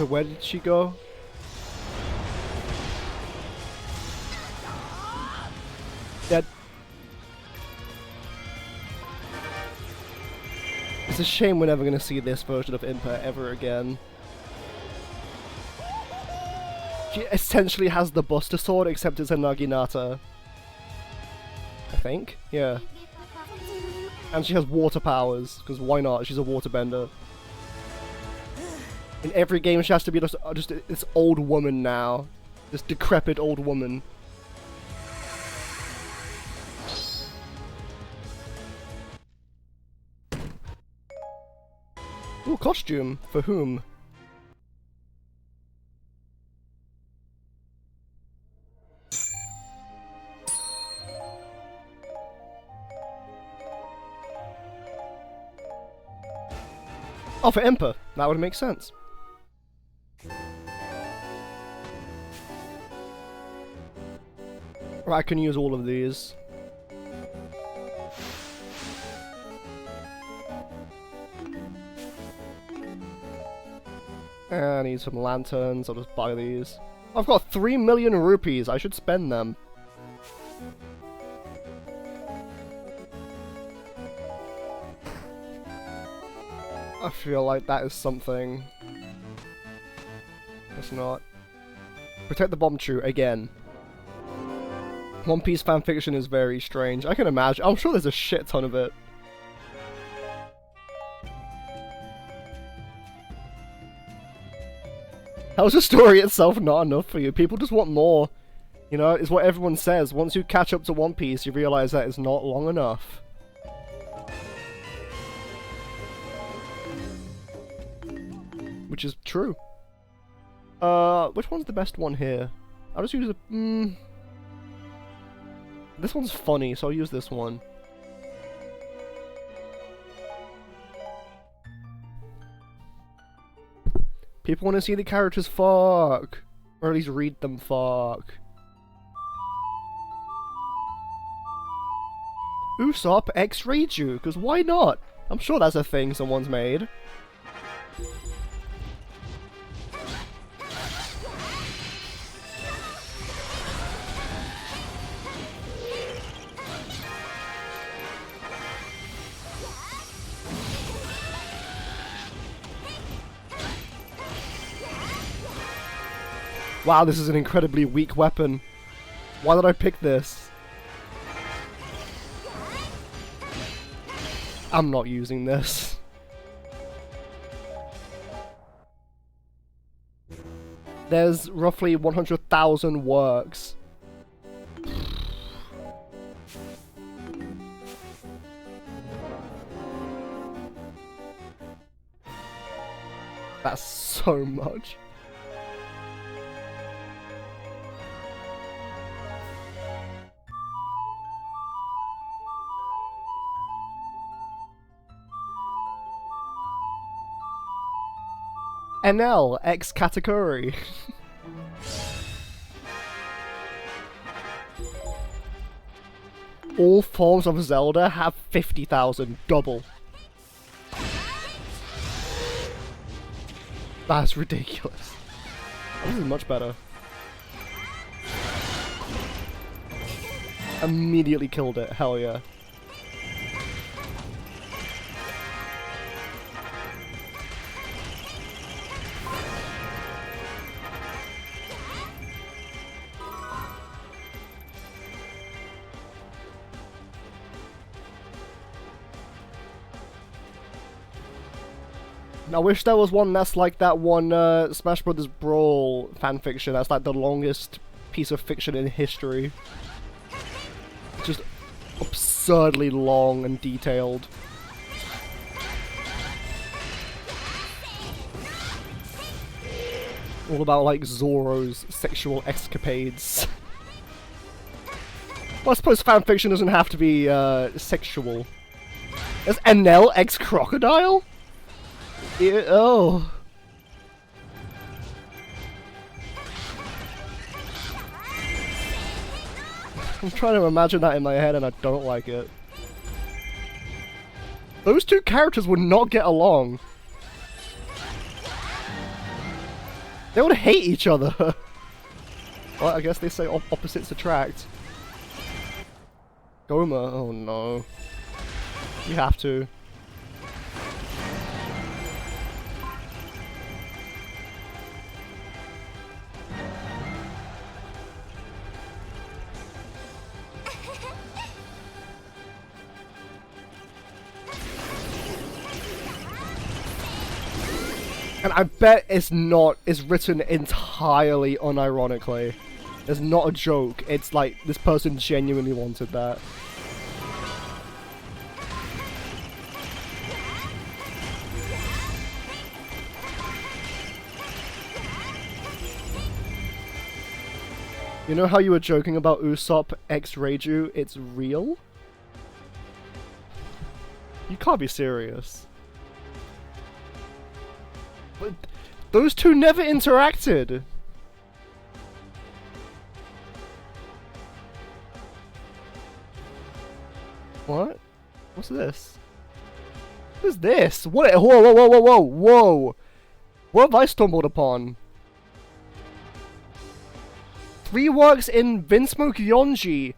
Where did she go? Dead. It's a shame we're never going to see this version of Impa ever again. She essentially has the Buster Sword, except it's a Naginata. I think? Yeah. And she has water powers, because why not? She's a waterbender. In every game, she has to be just this old woman now. This decrepit old woman. Ooh, costume. For whom? Oh, for Impa. That would make sense. Right, I can use all of these. I need some lanterns, I'll just buy these. I've got 3 million rupees, I should spend them. I feel like that is something. It's not. Protect the bomb true again. One Piece fanfiction is very strange. I can imagine. I'm sure there's a shit ton of it. How's the story itself not enough for you? People just want more. You know, it's what everyone says. Once you catch up to One Piece, you realize that it's not long enough. Which is true. Which one's the best one here? I'll just use a... This one's funny, so I'll use this one. People want to see the characters fuck. Or at least read them fuck. Usopp X Reiju, because why not? I'm sure that's a thing someone's made. Wow, this is an incredibly weak weapon. Why did I pick this? I'm not using this. There's roughly 100,000 works. That's so much. NL X Katakuri. All forms of Zelda have 50,000 double. That's ridiculous. This is much better. Immediately killed it, hell yeah. I wish there was one that's like that one Smash Brothers Brawl fanfiction that's like the longest piece of fiction in history. Just absurdly long and detailed. All about like Zoro's sexual escapades. Well, I suppose fanfiction doesn't have to be sexual. Is Enel ex-crocodile? Oh. I'm trying to imagine that in my head and I don't like it. Those two characters would not get along. They would hate each other. Well, I guess they say opposites attract. Goma, oh no. You have to. And I bet it's written entirely unironically. It's not a joke, it's like, this person genuinely wanted that. You know how you were joking about Usopp x Reiju? It's real? You can't be serious. But those two never interacted! What? What's this? What is this? What? Whoa, whoa, whoa, whoa, whoa, whoa! What have I stumbled upon? 3 works in Vinsmoke Yonji,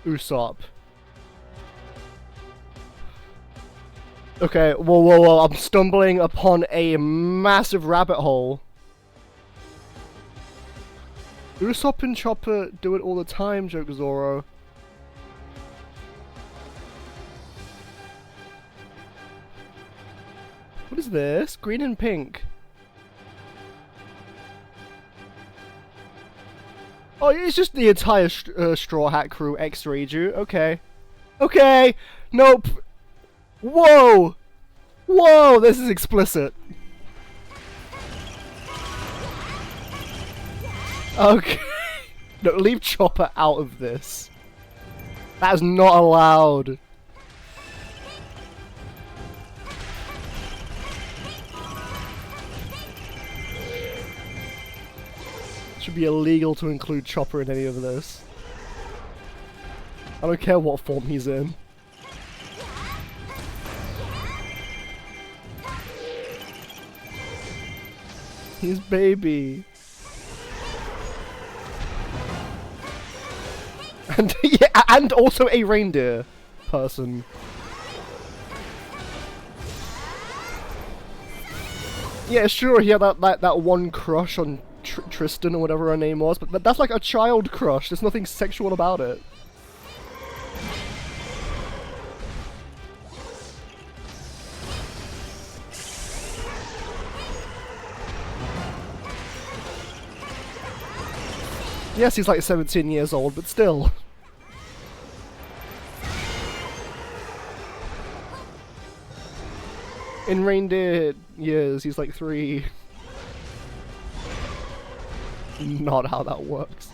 Usopp. Okay, whoa, whoa, whoa, I'm stumbling upon a massive rabbit hole. Usopp and Chopper do it all the time, joke Zoro. What is this? Green and pink. Oh, it's just the entire Straw Hat crew x Reiju. Okay. Okay! Nope! Whoa! Whoa! This is explicit. Okay. No, leave Chopper out of this. That is not allowed. It should be illegal to include Chopper in any of this. I don't care what form he's in. He's baby. And yeah, and also a reindeer person. Yeah, sure, he had that one crush on Tristan or whatever her name was, but that's like a child crush. There's nothing sexual about it. Yes, he's like 17 years old, but still. In reindeer years, he's like 3. Not how that works.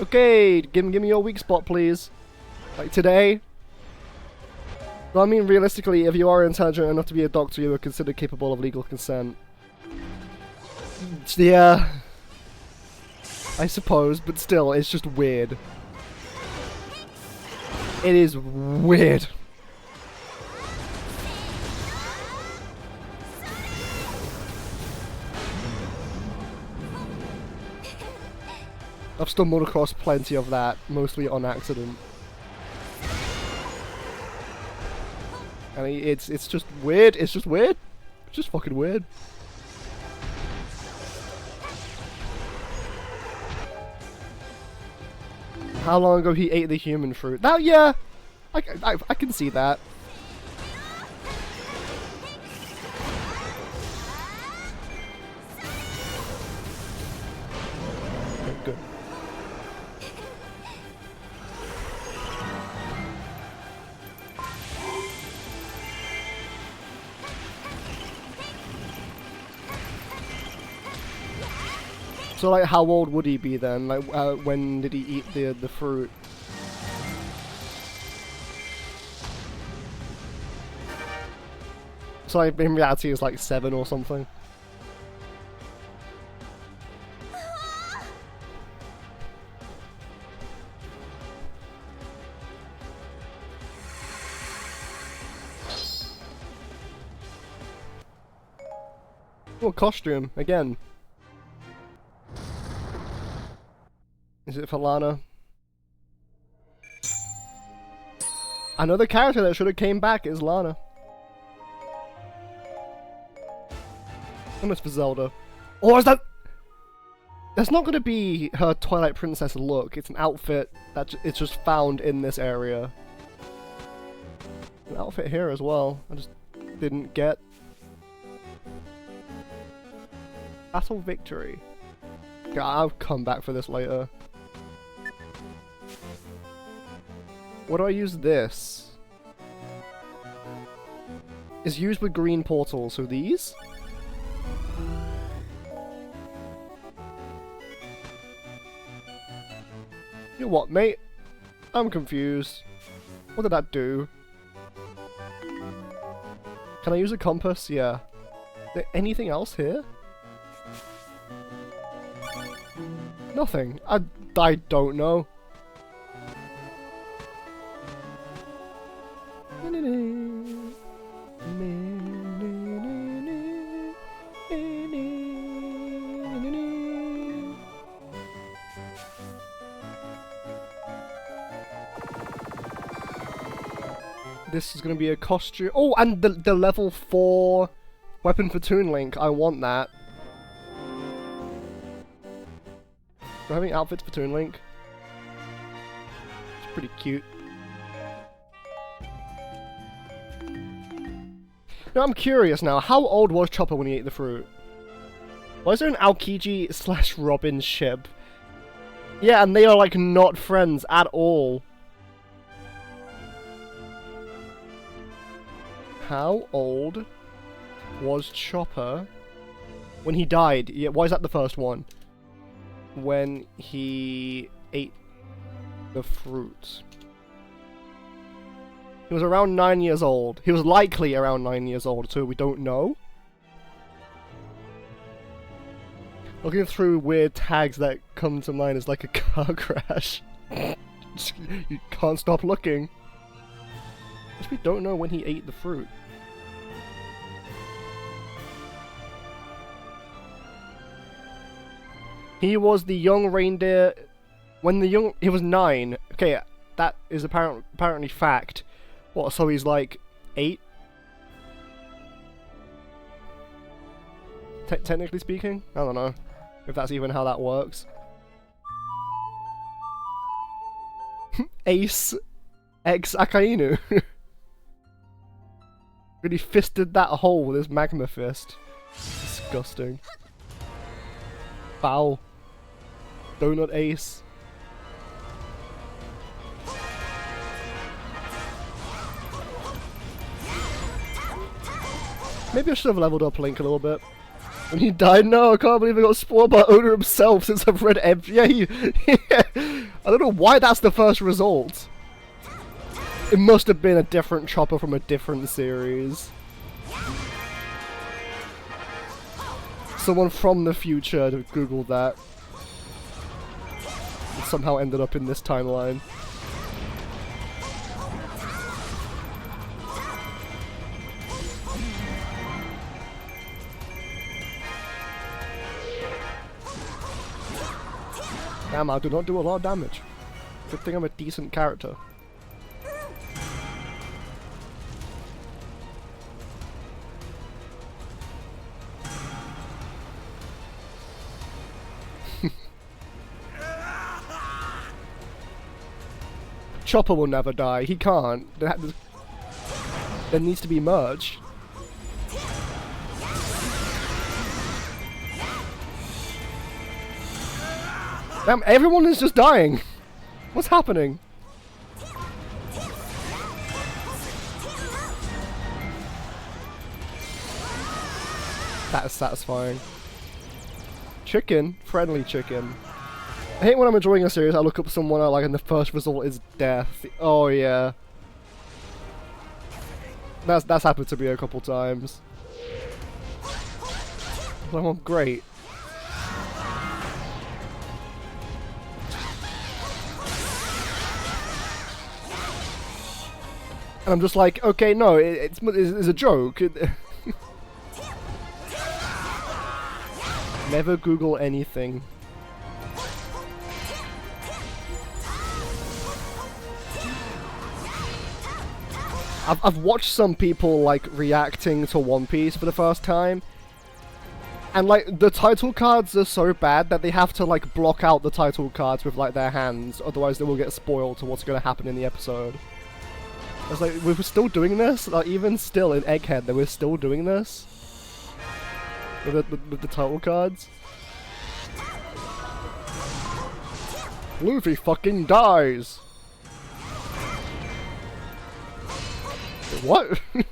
Okay, give me your weak spot, please. Like today. Well, I mean, realistically, if you are intelligent enough to be a doctor, you are considered capable of legal consent. Yeah. I suppose, but still, it's just weird. It is weird. I've stumbled across plenty of that, mostly on accident. I mean, it's just weird. It's just weird. It's just fucking weird. How long ago he ate the human fruit? That, yeah! I can see that. Okay, good. So, like, how old would he be then? Like, when did he eat the fruit? So, like, in reality, he was like 7 or something. Oh, costume again. Is it for Lana? Another character that should have came back is Lana. And it's for Zelda. Or is that... That's not going to be her Twilight Princess look. It's an outfit that it's just found in this area. An outfit here as well. I just didn't get. Battle Victory. Okay, I'll come back for this later. What do I use this? Is used with green portals, so these? You know what, mate? I'm confused. What did that do? Can I use a compass? Yeah. Is there anything else here? Nothing. I don't know. This is going to be a costume. Oh, and the level 4 weapon for Toon Link. I want that. Do I have any outfits for Toon Link? It's pretty cute. Now I'm curious now. How old was Chopper when he ate the fruit? Why is there an Aokiji / Robin ship? Yeah, and they are like not friends at all. How old was Chopper when he died? Yeah, why is that the first one? When he ate the fruit. He was around 9 years old. He was likely around 9 years old, so we don't know. Looking through weird tags that come to mind is like a car crash. You can't stop looking. Guess we don't know when he ate the fruit. He was the young reindeer when he was 9. Okay, that is apparently fact. What? So he's like 8? Technically speaking, I don't know if that's even how that works. Ace X Akainu. Really fisted that hole with his magma fist. Disgusting. Foul. Donut Ace. Maybe I should have leveled up Link a little bit. When he died, no, I can't believe I got spoiled by Owner himself since I've read every... Yeah, I don't know why that's the first result. It must have been a different Chopper from a different series. Someone from the future googled that. It somehow ended up in this timeline. Damn, I do not do a lot of damage. Good thing I'm a decent character. Chopper will never die. He can't. There needs to be merge. Damn, everyone is just dying. What's happening? That is satisfying. Chicken? Friendly chicken. I hate when I'm enjoying a series, I look up someone I like and the first result is death. Oh yeah. That's happened to me a couple times. Oh, great. And I'm just like, okay, no, it's a joke. Never Google anything. I've watched some people like reacting to One Piece for the first time, and like the title cards are so bad that they have to like block out the title cards with like their hands, otherwise they will get spoiled to what's going to happen in the episode. I was like, we're still doing this? Like even still in Egghead, that we're still doing this with the title cards. Luffy fucking dies. What? I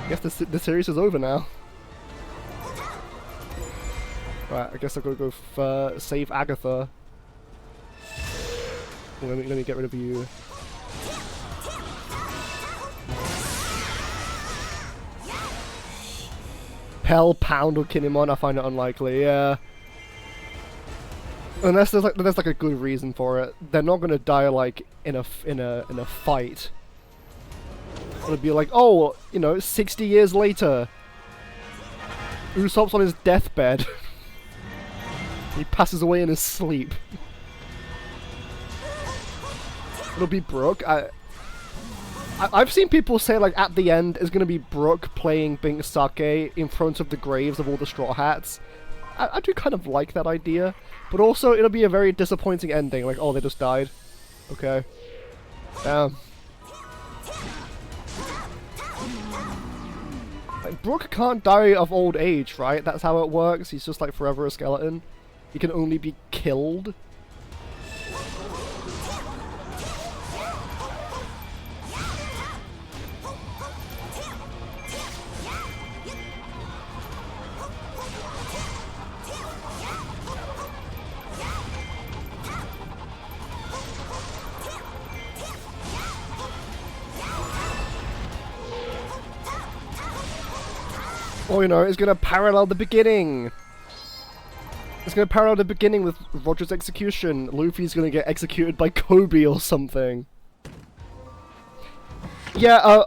guess the series is over now. Right, I guess I've got to go save Agatha. Let me get rid of you. Pell, Pound, or Kinemon, I find it unlikely, yeah. Unless there's like a good reason for it. They're not gonna die like in a fight. It'll be like, oh, you know, 60 years later, Usopp's on his deathbed. He passes away in his sleep. It'll be Brook. I've seen people say like at the end is gonna be Brook playing Bink Sake in front of the graves of all the Straw Hats. I do kind of like that idea, but also it'll be a very disappointing ending. Like, oh, they just died. Okay. Damn. Like, Brook can't die of old age, right? That's how it works. He's just like forever a skeleton. He can only be killed. Or, you know, it's gonna parallel the beginning. It's gonna parallel the beginning with Roger's execution. Luffy's gonna get executed by Kobe or something. Yeah,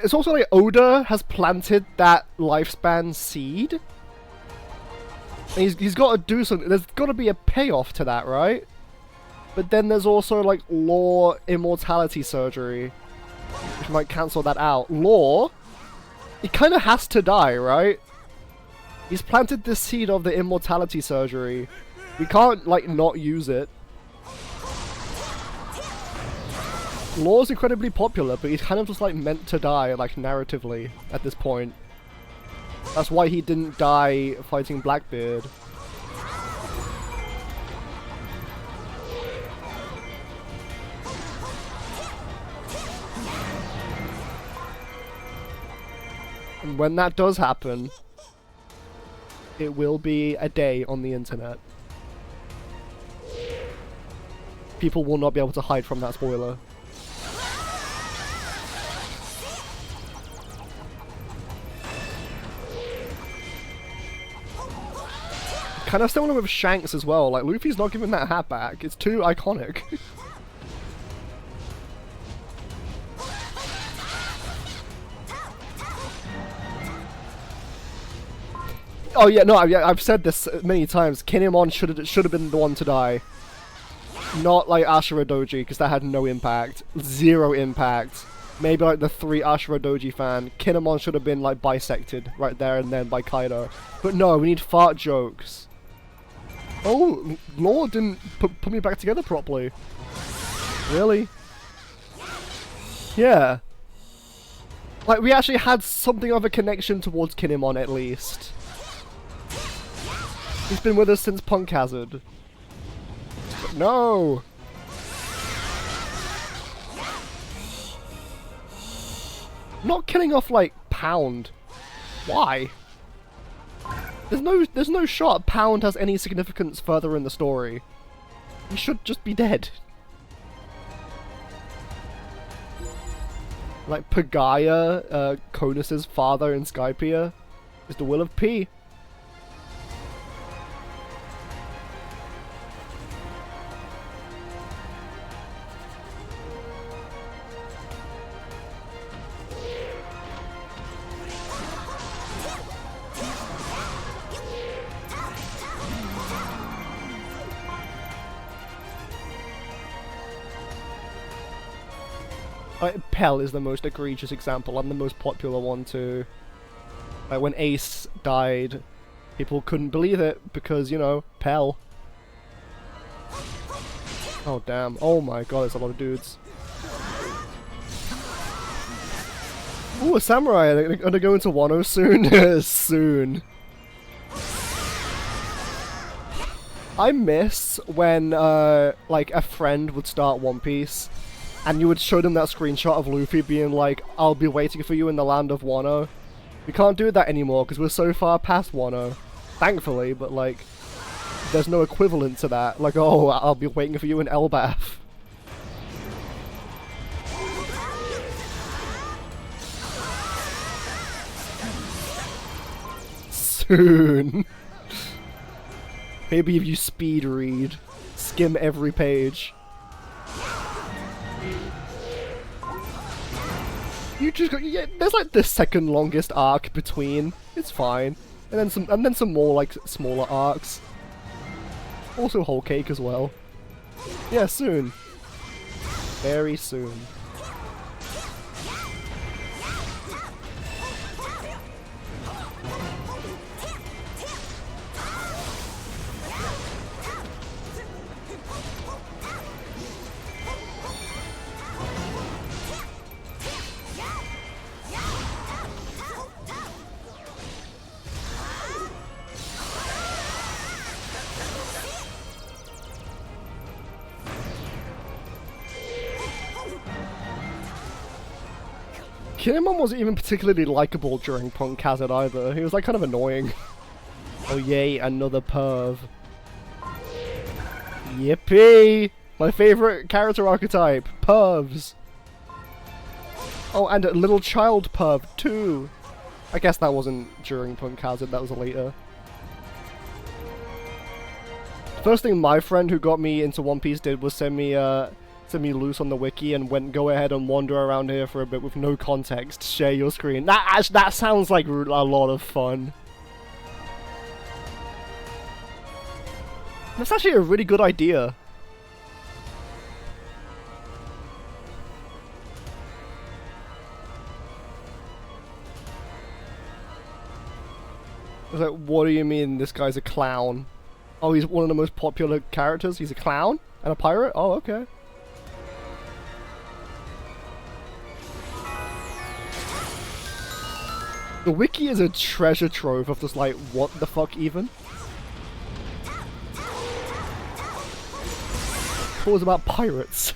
it's also like Oda has planted that lifespan seed. And he's got to do something. There's got to be a payoff to that, right? But then there's also like Law immortality surgery, which might cancel that out. Law, he kind of has to die, right? He's planted this seed of the immortality surgery. We can't, like, not use it. Law's incredibly popular, but he's kind of just, like, meant to die, like, narratively, at this point. That's why he didn't die fighting Blackbeard. And when that does happen, it will be a day on the internet. People will not be able to hide from that spoiler. Kind of similar with Shanks as well. Like, Luffy's not giving that hat back. It's too iconic. Oh yeah, no, I've said this many times. Kinemon should have been the one to die, not like Ashura Doji, because that had no impact, zero impact. Maybe like the 3 Ashura Doji fan. Kinemon should have been like bisected right there and then by Kaido. But no, we need fart jokes. Oh, Lord didn't put me back together properly. Really? Yeah. Like, we actually had something of a connection towards Kinemon, at least. He's been with us since Punk Hazard. No! Not killing off, like, Pound. Why? There's no shot Pound has any significance further in the story. He should just be dead. Like, Pagaya, Cronus's father in Skypiea, is the will of P. Pell is the most egregious example, and the most popular one too. Like, when Ace died, people couldn't believe it, because, you know, Pell. Oh damn, oh my god, there's a lot of dudes. Ooh, a samurai, they're gonna go into Wano soon? Soon. I miss when, like, a friend would start One Piece, and you would show them that screenshot of Luffy being like, I'll be waiting for you in the land of Wano. We can't do that anymore because we're so far past Wano. Thankfully, but like, there's no equivalent to that. Like, oh, I'll be waiting for you in Elbaf. Soon. Maybe if you speed read, skim every page. You just got, yeah, there's like the second longest arc between. It's fine. And then some more like smaller arcs. Also Whole Cake as well. Yeah, soon. Very soon. Kinemon wasn't even particularly likable during Punk Hazard either. He was like kind of annoying. Oh yay, another perv. Yippee! My favorite character archetype, pervs. Oh, and a little child perv too. I guess that wasn't during Punk Hazard, that was later. First thing my friend who got me into One Piece did was send me loose on the wiki and went, go ahead and wander around here for a bit with no context. Share your screen. That sounds like a lot of fun. That's actually a really good idea. I was like, what do you mean this guy's a clown? Oh, he's one of the most popular characters? He's a clown? And a pirate? Oh, okay. The wiki is a treasure trove of just like, what the fuck even? It was about pirates.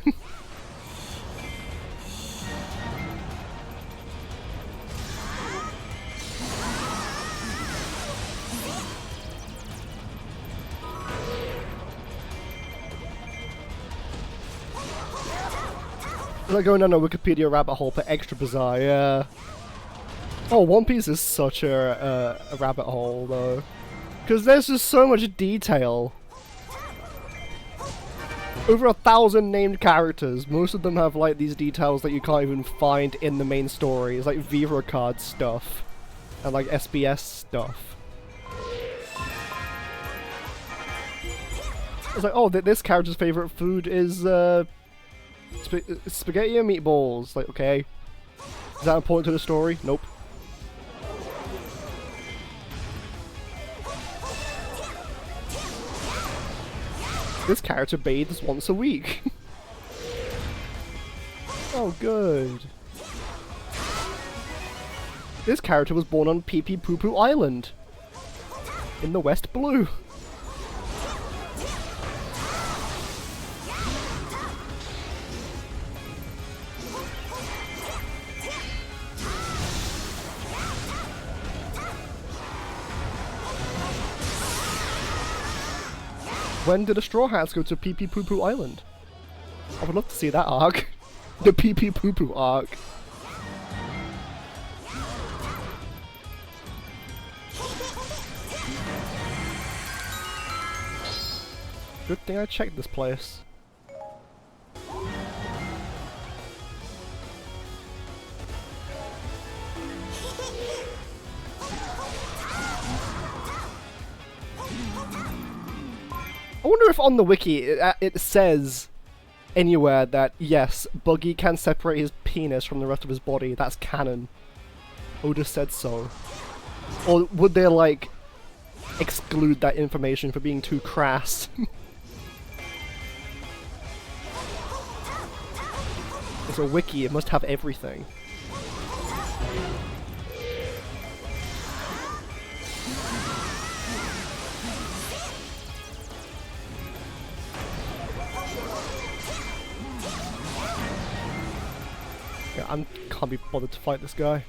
Like going down a Wikipedia rabbit hole for extra bizarre, yeah. Oh, One Piece is such a rabbit hole, though. Because there's just so much detail. Over 1,000 named characters. Most of them have, like, these details that you can't even find in the main story. It's like Vira card stuff. And, like, SBS stuff. It's like, oh, this character's favorite food is, spaghetti and meatballs. Like, okay. Is that important to the story? Nope. This character bathes once a week. Oh, good. This character was born on Pee Pee Poo Poo Island. In the West Blue. When did the Straw Hats go to Pee Pee Poo Poo Island? I would love to see that arc. The Pee Pee Poo Poo arc. Good thing I checked this place. I wonder if on the wiki it says anywhere that, yes, Buggy can separate his penis from the rest of his body. That's canon. Or just said so. Or would they, like, exclude that information for being too crass? It's a wiki, it must have everything. Yeah, I can't be bothered to fight this guy.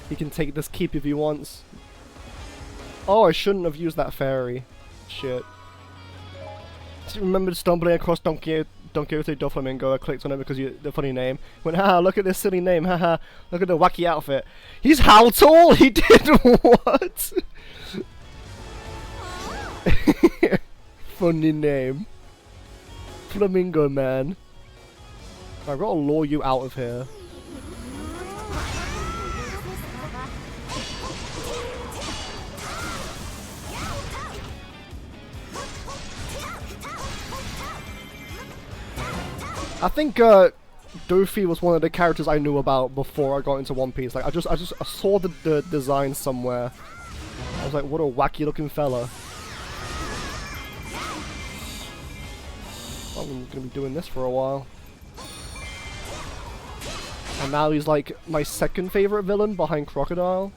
He can take this keep if he wants. Oh, I shouldn't have used that fairy. Shit. Just remembered stumbling across Don Quixote Doflamingo. I clicked on it because the funny name. Went, haha, look at this silly name, haha. Look at the wacky outfit. He's how tall? He did what? Funny name. Flamingo Man. I've got to lure you out of here. I think Doofy was one of the characters I knew about before I got into One Piece. Like I saw the design somewhere. I was like, what a wacky looking fella. I'm gonna be doing this for a while. And now he's like my second favorite villain behind Crocodile.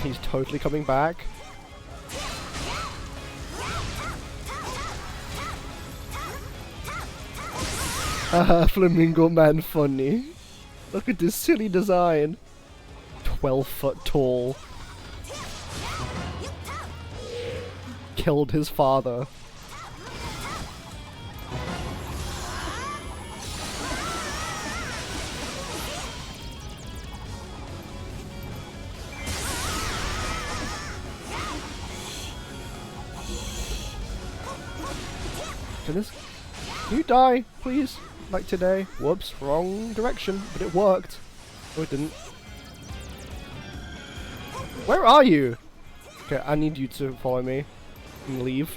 He's totally coming back. Haha, Flamingo Man funny. Look at this silly design. 12 foot tall. Killed his father. Can you die, please? Like today. Whoops, wrong direction, but it worked. Oh, it didn't. Where are you? Okay, I need you to follow me and leave.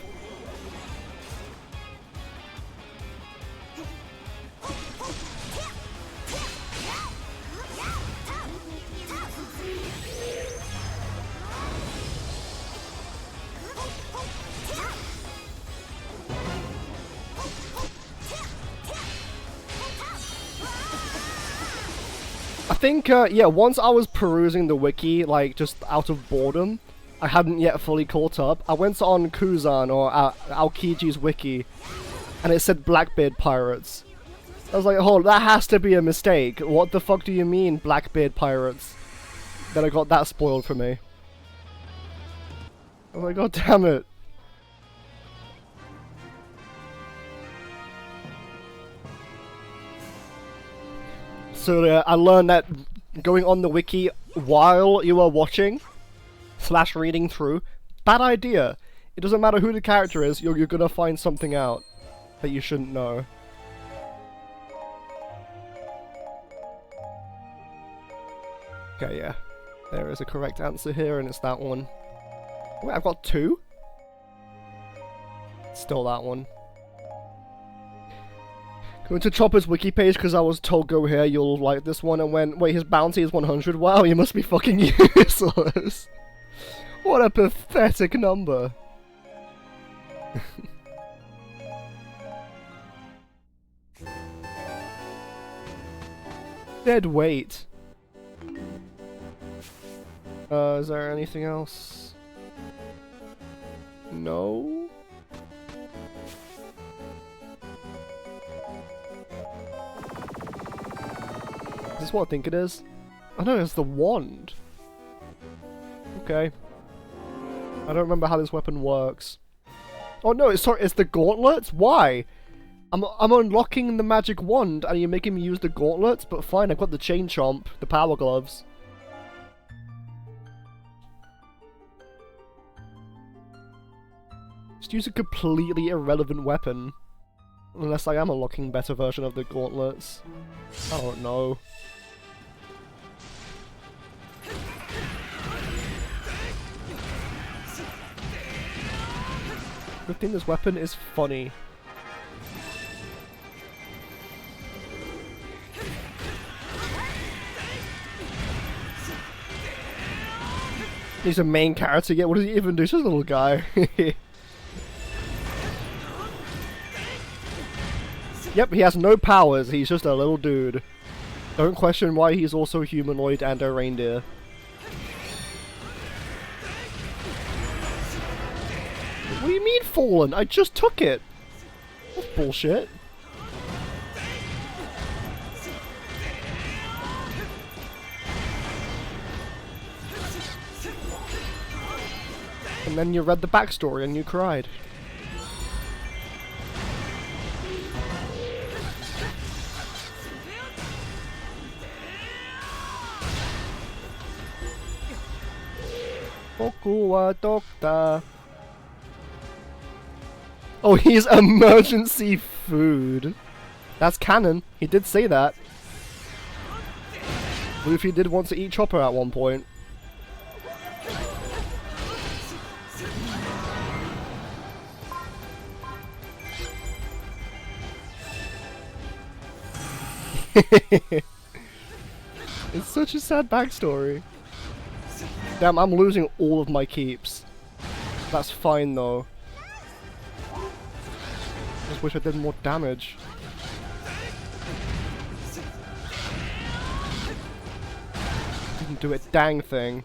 I think, yeah, once I was perusing the wiki, like, just out of boredom, I hadn't yet fully caught up. I went on Kuzan, or Aokiji's wiki, and it said Blackbeard Pirates. I was like, hold, that has to be a mistake. What the fuck do you mean, Blackbeard Pirates? Then I got that spoiled for me. Oh my god, damn it. So I learned that going on the wiki while you are watching / reading through, bad idea. It doesn't matter who the character is, you're gonna find something out that you shouldn't know. Okay, yeah. There is a correct answer here, and it's that one. Wait, I've got two? Still that one. Go to Chopper's wiki page because I was told go here, you'll like this one, and went, wait, his bounty is 100? Wow, you must be fucking useless. What a pathetic number. Dead weight. Is there anything else? No? Is this what I think it is? Oh no, it's the wand. Okay. I don't remember how this weapon works. Oh no, it's the gauntlets? Why? I'm unlocking the magic wand and you're making me use the gauntlets, but fine, I've got the chain chomp, the power gloves. Just use a completely irrelevant weapon. Unless I am unlocking a better version of the gauntlets. I don't know. Good thing this weapon is funny. He's a main character yet. What does he even do? He's just a little guy. Yep, he has no powers. He's just a little dude. Don't question why he's also humanoid and a reindeer. What do you mean fallen? I just took it. That's bullshit. And then you read the backstory and you cried. Boku wa doctor. Oh, he's emergency food. That's canon. He did say that. Luffy did want to eat Chopper at one point. It's such a sad backstory. Damn, I'm losing all of my keeps. That's fine though. Just wish I did more damage. Didn't do a dang thing.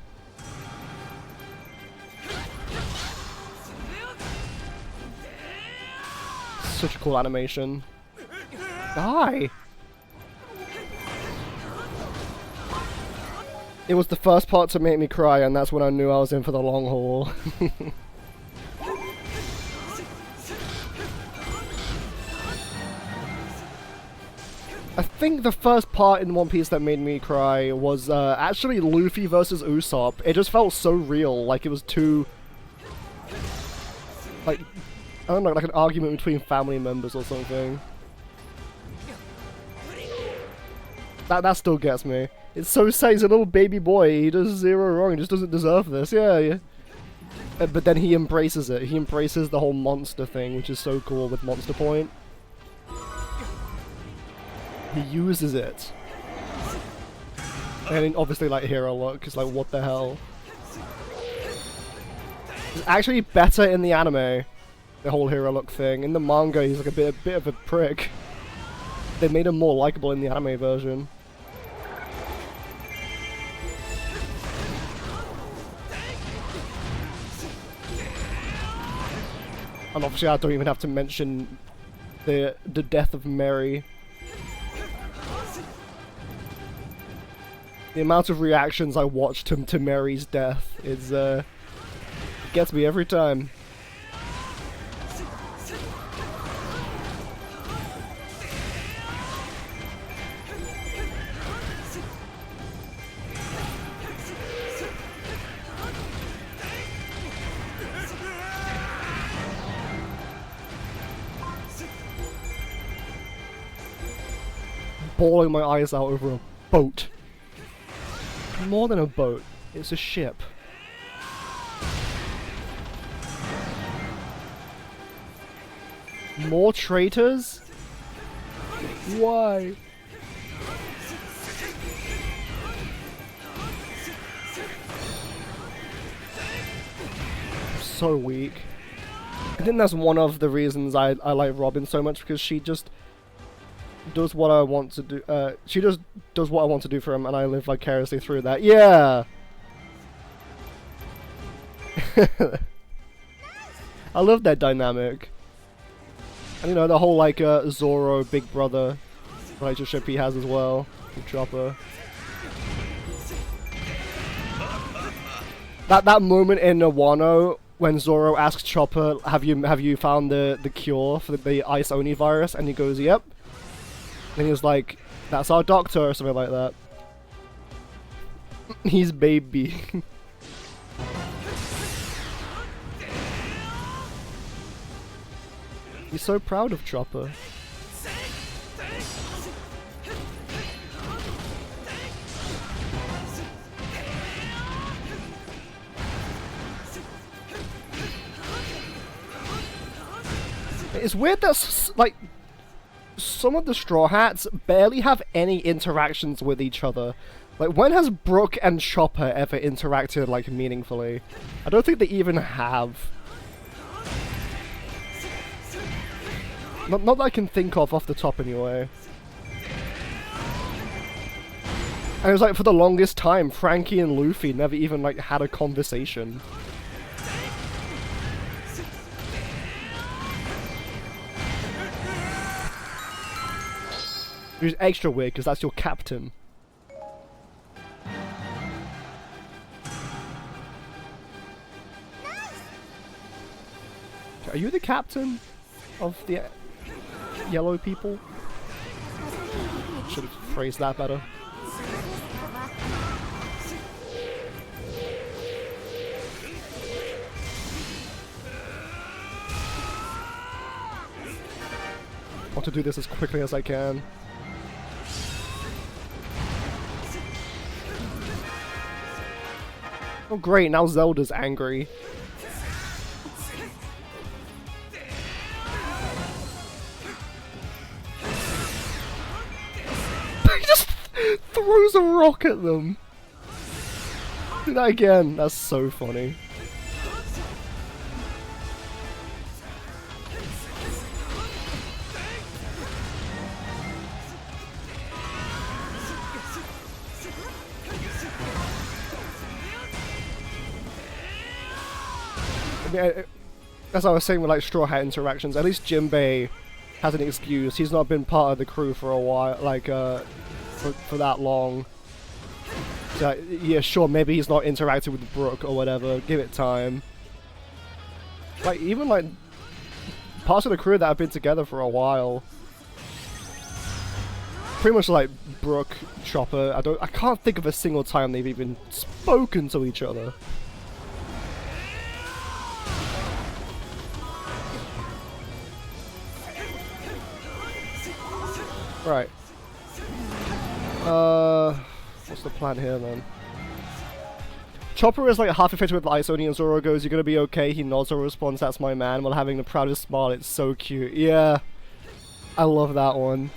Such a cool animation. Die! It was the first part to make me cry, and that's when I knew I was in for the long haul. I think the first part in One Piece that made me cry was actually Luffy versus Usopp. It just felt so real, like it was too... like, I don't know, like an argument between family members or something. That still gets me. It's so sad, he's a little baby boy, he does zero wrong, he just doesn't deserve this, yeah. But then he embraces it, he embraces the whole monster thing, which is so cool with Monster Point. He uses it. And then obviously like Hero look, is like what the hell. It's actually better in the anime, the whole Hero look thing. In the manga he's like a bit of a prick. They made him more likable in the anime version. And obviously I don't even have to mention the death of Mary. The amount of reactions I watched to Mary's death is it gets me every time. Bawling my eyes out over a boat. More than a boat, it's a ship. More traitors? Why? so weak. I think that's one of the reasons I like Robin so much, because she just does what I want to do. She just does what I want to do for him, and I live vicariously through that. Yeah! I love that dynamic. And you know, the whole like Zoro big brother relationship he has as well with Chopper. That moment in Wano when Zoro asks Chopper, have you found the cure for the Ice Oni virus? And he goes, yep. And he was like, that's our doctor, or something like that. He's baby. He's so proud of Chopper. It's weird that, like, some of the Straw Hats barely have any interactions with each other. Like, when has Brook and Chopper ever interacted, like, meaningfully? I don't think they even have. Not that I can think of off the top, anyway. And it was like, for the longest time, Frankie and Luffy never even, like, had a conversation. Which is extra weird, because that's your captain. Are you the captain of the yellow people? Should have phrased that better. I want to do this as quickly as I can. Oh great, now Zelda's angry. He just throws a rock at them. Do that again, that's so funny. As I was saying with like Straw Hat interactions, at least Jinbei has an excuse. He's not been part of the crew for a while, like for that long. So, yeah, sure, maybe he's not interacting with Brook or whatever. Give it time. Like even like parts of the crew that have been together for a while, pretty much like Brook, Chopper. I can't think of a single time they've even spoken to each other. Right. What's the plan here, then? Chopper is like half infected with Ice Oni, and Zoro goes, "You're gonna be okay." He nods, Zoro responds, "That's my man," while having the proudest smile. It's so cute. Yeah. I love that one.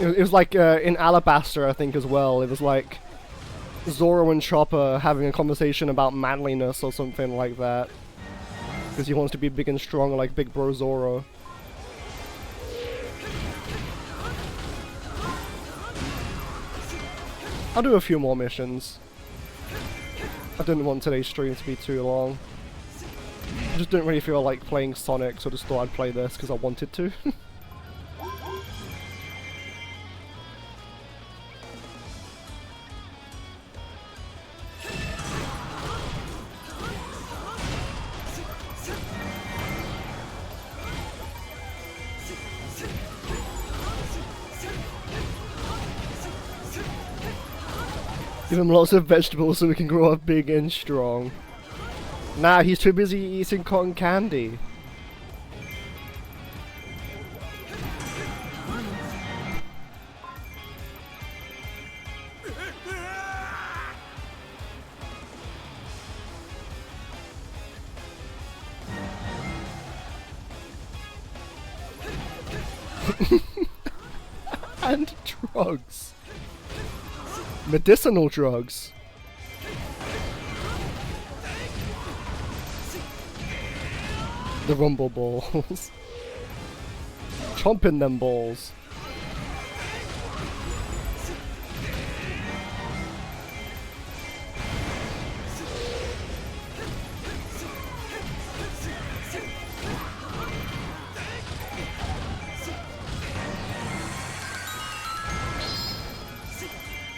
It was like in Alabaster, I think, as well. It was like Zoro and Chopper having a conversation about manliness or something like that. Because he wants to be big and strong like Big Bro Zoro. I'll do a few more missions. I didn't want today's stream to be too long. I just didn't really feel like playing Sonic, so I just thought I'd play this because I wanted to. Give him lots of vegetables so we can grow up big and strong. Nah, he's too busy eating cotton candy. And drugs. Medicinal drugs. The rumble balls. Chomping them balls.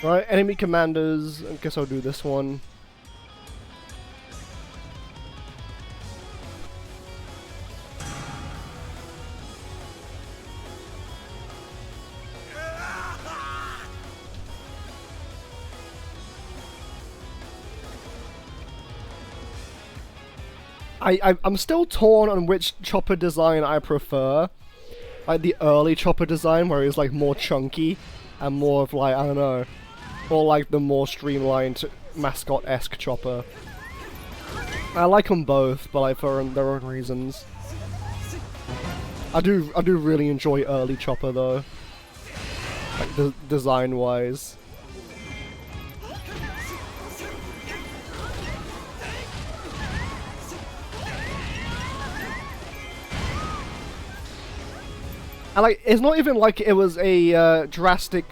Right, enemy commanders. I guess I'll do this one. I'm still torn on which chopper design I prefer. Like the early chopper design where it's like more chunky and more of like, I don't know, or like the more streamlined mascot-esque chopper. I like them both, but like for their own reasons. I do really enjoy early chopper though, like design-wise. And like, it's not even like it was a drastic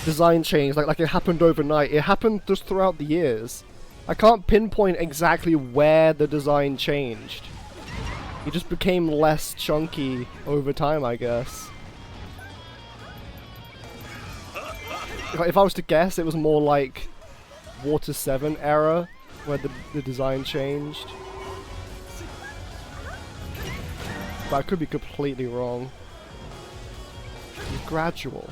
design change, like it happened overnight. It happened just throughout the years. I can't pinpoint exactly where the design changed. It just became less chunky over time, I guess. If I was to guess, it was more like Water 7 era, where the design changed. But I could be completely wrong. It's gradual.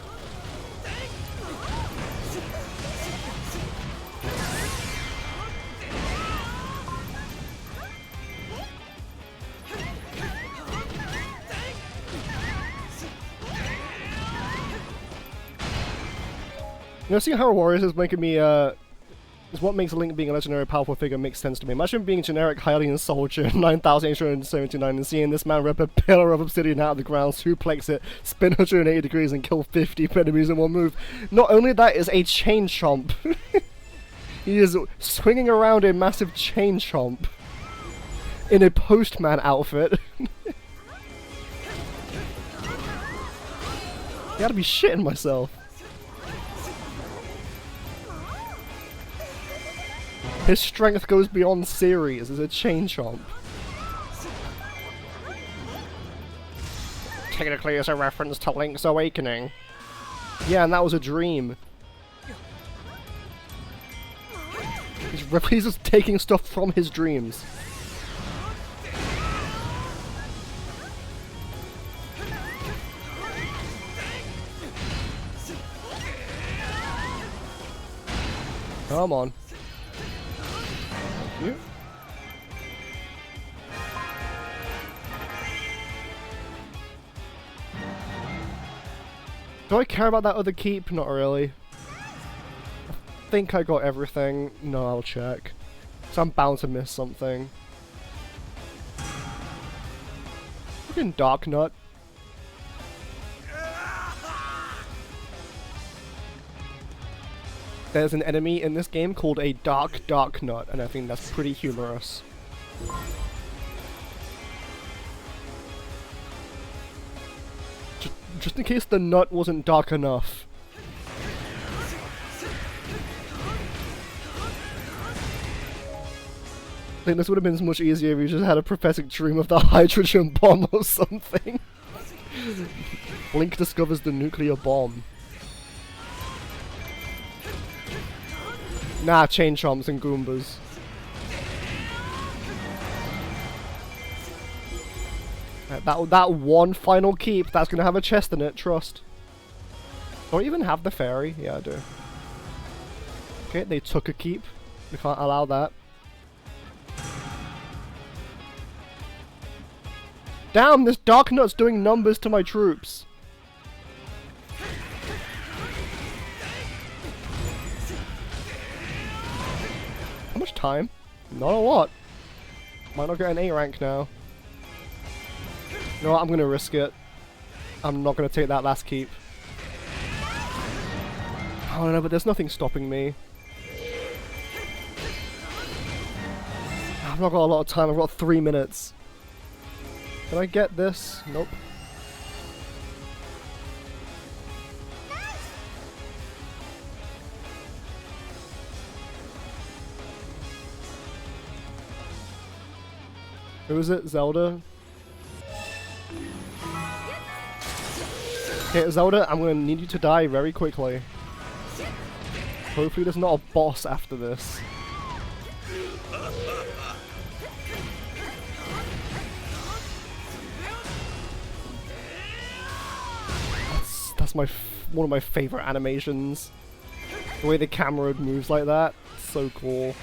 You know, seeing Hyrule Warriors is making me, is what makes Link being a legendary powerful figure makes sense to me. Imagine being generic Hylian soldier, 9,879, and seeing this man rip a pillar of obsidian out of the ground, suplex it, spin 180 degrees, and kill 50 enemies in one move. Not only that is a chain chomp. He is swinging around a massive chain chomp in a postman outfit. You gotta be shitting myself. His strength goes beyond series as a chain chomp. Technically as a reference to Link's Awakening. Yeah, and that was a dream. He's just taking stuff from his dreams. Come on. Thank you. Do I care about that other keep? Not really. I think I got everything. No, I'll check. So I'm bound to miss something. Fucking Dark Nut. There's an enemy in this game called a Dark Nut, and I think that's pretty humorous. Just in case the nut wasn't dark enough. I think this would have been much easier if you just had a prophetic dream of the hydrogen bomb or something. Link discovers the nuclear bomb. Nah, chain chomps and Goombas. That one final keep, that's gonna have a chest in it, trust. Do I even have the fairy? Yeah, I do. Okay, they took a keep. We can't allow that. Damn, this Dark Nut's doing numbers to my troops. How much time? Not a lot. Might not get an A rank now. You know what, I'm gonna risk it. I'm not gonna take that last keep. Oh no, but there's nothing stopping me. I've not got a lot of time, I've got 3 minutes. Can I get this? Nope. Who is it? Zelda? Okay, Zelda, I'm gonna need you to die very quickly. Hopefully there's not a boss after this. That's one of my favorite animations. The way the camera moves like that, so cool.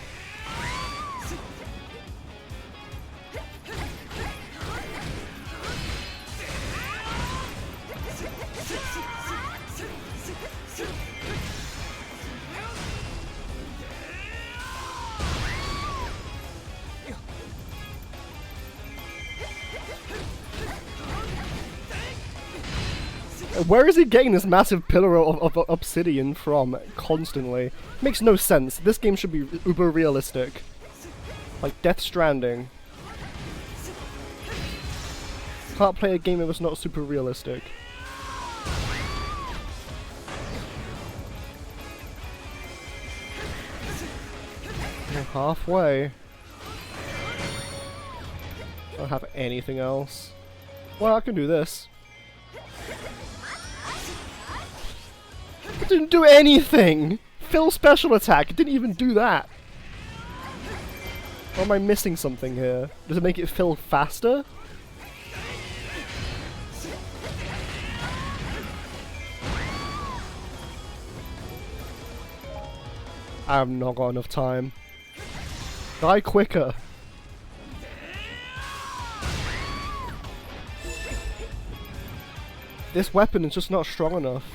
Where is he getting this massive pillar of obsidian from constantly? Makes no sense. This game should be uber realistic. Like Death Stranding. Can't play a game if it's not super realistic. We're halfway. I don't have anything else. Well, I can do this. It didn't do anything! Fill special attack, it didn't even do that! Or am I missing something here? Does it make it fill faster? I have not got enough time. Die quicker! This weapon is just not strong enough.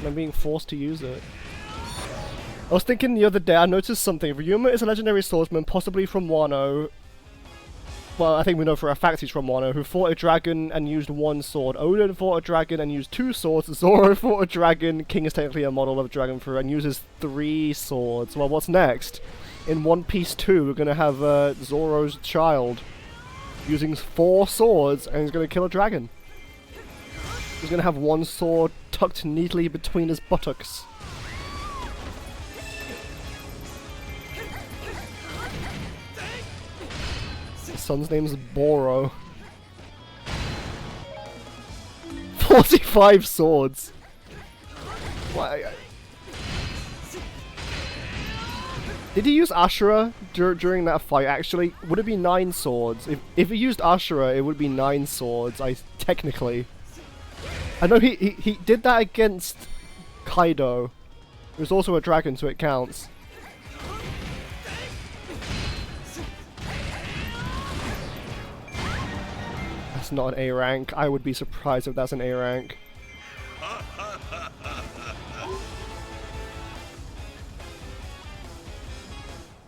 I'm being forced to use it. I was thinking the other day, I noticed something. Ryuma is a legendary swordsman, possibly from Wano. Well, I think we know for a fact he's from Wano, who fought a dragon and used 1 sword. Odin fought a dragon and used 2 swords. Zoro fought a dragon. King is technically a model of dragon fruit and uses 3 swords. Well, what's next? In One Piece 2, we're gonna have Zoro's child using 4 swords and he's gonna kill a dragon. He's gonna have 1 sword tucked neatly between his buttocks. His son's name's Boro. 45 swords! Why? Did he use Ashura during that fight? Actually, would it be 9 swords? If he used Ashura, it would be 9 swords, technically. I know he did that against Kaido. He was also a dragon, so it counts. That's not an A rank. I would be surprised if that's an A rank.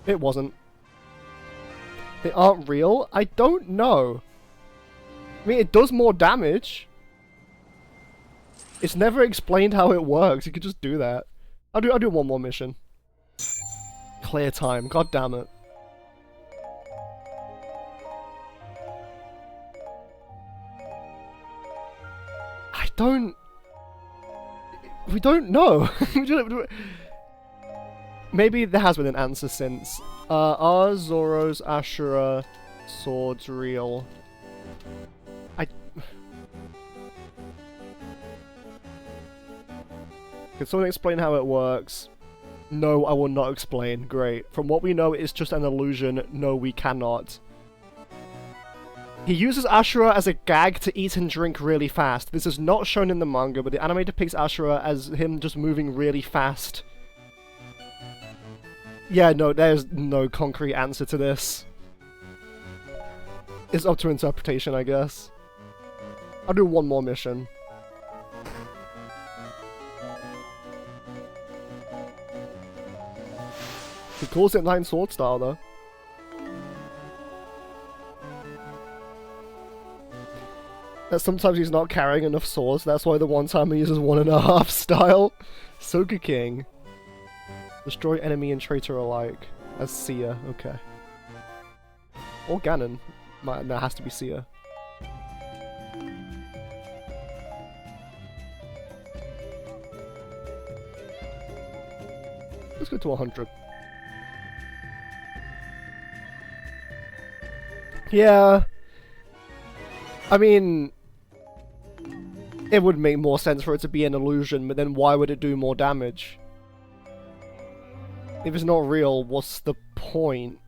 It wasn't. They aren't real? I don't know. I mean, it does more damage. It's never explained how it works. You could just do that. I'll do 1 more mission. Clear time. God damn it. We don't know. Maybe there has been an answer since. Are Zoro's Ashura swords real? Can someone explain how it works? No, I will not explain. Great. From what we know, it's just an illusion. No, we cannot. He uses Ashura as a gag to eat and drink really fast. This is not shown in the manga, but the anime depicts Ashura as him just moving really fast. Yeah, no, there's no concrete answer to this. It's up to interpretation, I guess. I'll do 1 more mission. He calls it 9 sword style though. that sometimes he's not carrying enough swords. That's why the one time he uses 1.5 style. Soka King. Destroy enemy and traitor alike. As Seer, okay. Or Ganon. That has to be Seer. Let's go to 100. Yeah. I mean, it would make more sense for it to be an illusion, but then why would it do more damage? If it's not real, what's the point?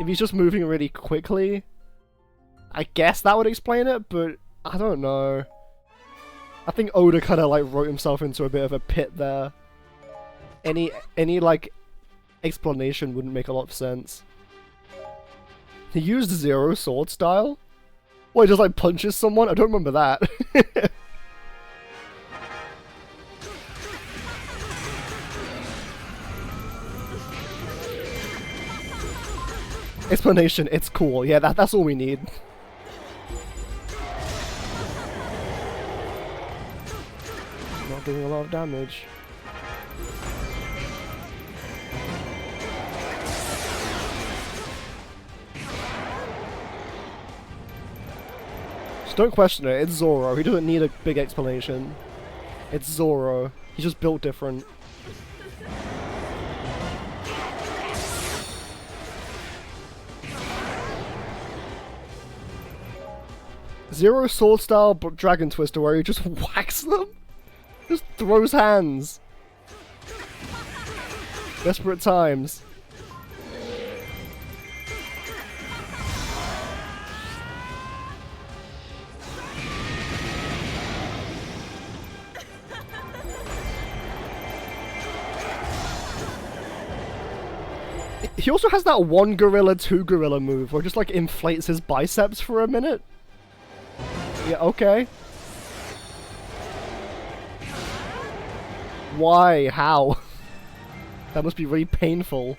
If he's just moving really quickly, I guess that would explain it, but I don't know. I think Oda kind of like wrote himself into a bit of a pit there. Any like explanation wouldn't make a lot of sense. He used Zero sword style? Well, he just like punches someone? I don't remember that. Explanation, it's cool. Yeah, that's all we need. Not doing a lot of damage. Just don't question it, it's Zoro. He doesn't need a big explanation. It's Zoro. He's just built different. Zero sword style but Dragon Twister where he just whacks them? Just throws hands. Desperate times. He also has that 1 gorilla, 2 gorilla move where he just like inflates his biceps for a minute. Yeah, okay. Why? How? That must be really painful.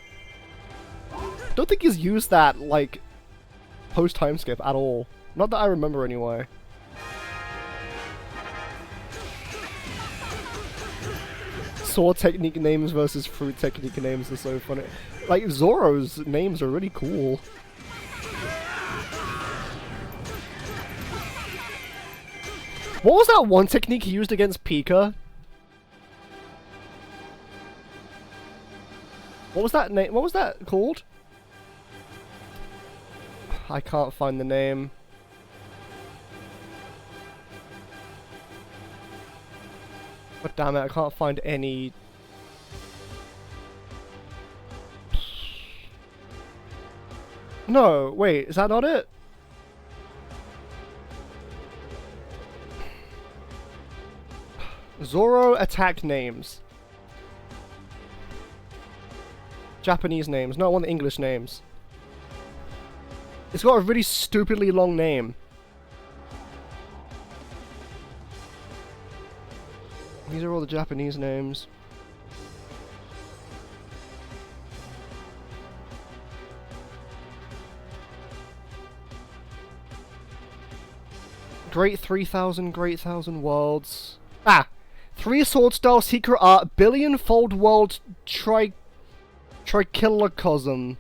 Don't think he's used that, like, post-time skip at all. Not that I remember anyway. Sword technique names versus fruit technique names are so funny. Like, Zoro's names are really cool. What was that one technique he used against Pika? What was that name? What was that called? I can't find the name. But damn it, I can't find any. No, wait, is that not it? Zoro attack names. Japanese names. No, I want the English names. It's got a really stupidly long name. These are all the Japanese names. Great 3000, Great Thousand Worlds. Ah! 3 sword style secret art, billion-fold world trichiliocosm.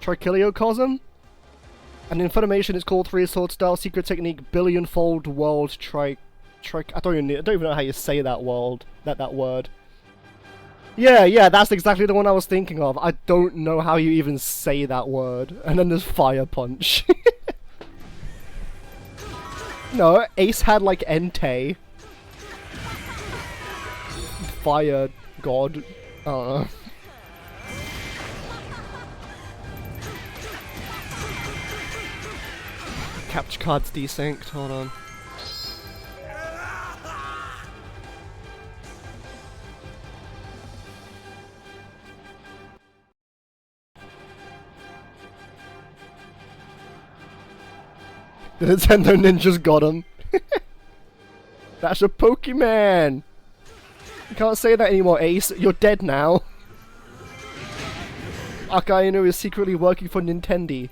Trichiliocosm? And in Funimation it's called 3 sword style secret technique, billion-fold world I don't even know how you say that word. That word. Yeah, that's exactly the one I was thinking of. I don't know how you even say that word. And then there's Fire Punch. No, Ace had like Entei. Fire God. I don't know. Capture card's desynced, hold on. The Nintendo ninjas got him. That's a Pokemon! You can't say that anymore, Ace. You're dead now. Akainu is secretly working for Nintendo.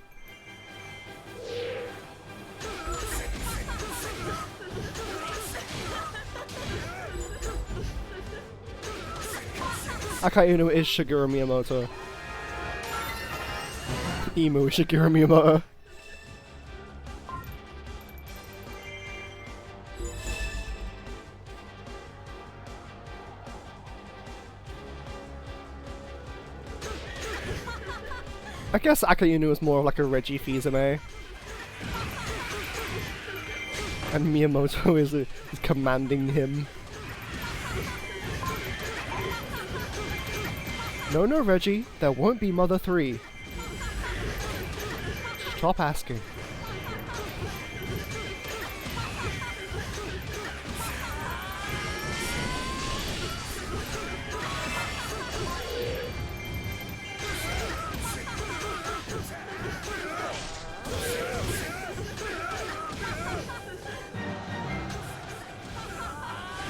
Akainu is Shigeru Miyamoto. Emu Shigeru Miyamoto. I guess Akainu is more of like a Reggie Fils-Aimé. And Miyamoto is commanding him. No, no, Reggie, there won't be Mother 3. Stop asking.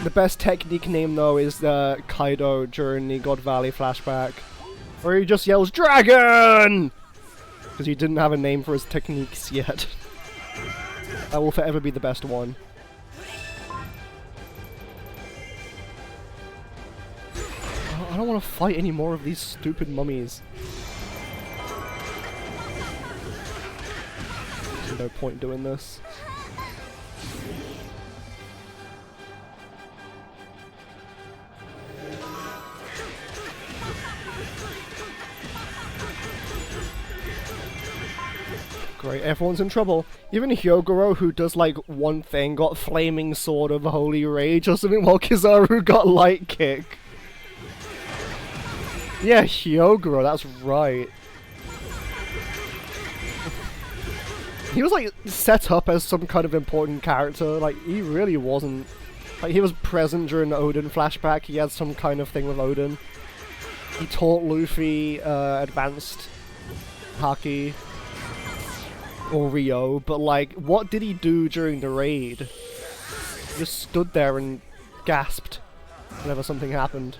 The best technique name though is Kaido during the God Valley flashback, where he just yells DRAGON! Because he didn't have a name for his techniques yet. That will forever be the best one. I don't want to fight any more of these stupid mummies. There's no point doing this. Great, everyone's in trouble. Even Hyogoro, who does like one thing, got Flaming Sword of Holy Rage or something, while Kizaru got Light Kick. Yeah, Hyogoro, that's right. He was like set up as some kind of important character, like he really wasn't. Like he was present during the Odin flashback, he had some kind of thing with Odin. He taught Luffy advanced Haki. Or Rio, but like, what did he do during the raid? He just stood there and gasped whenever something happened.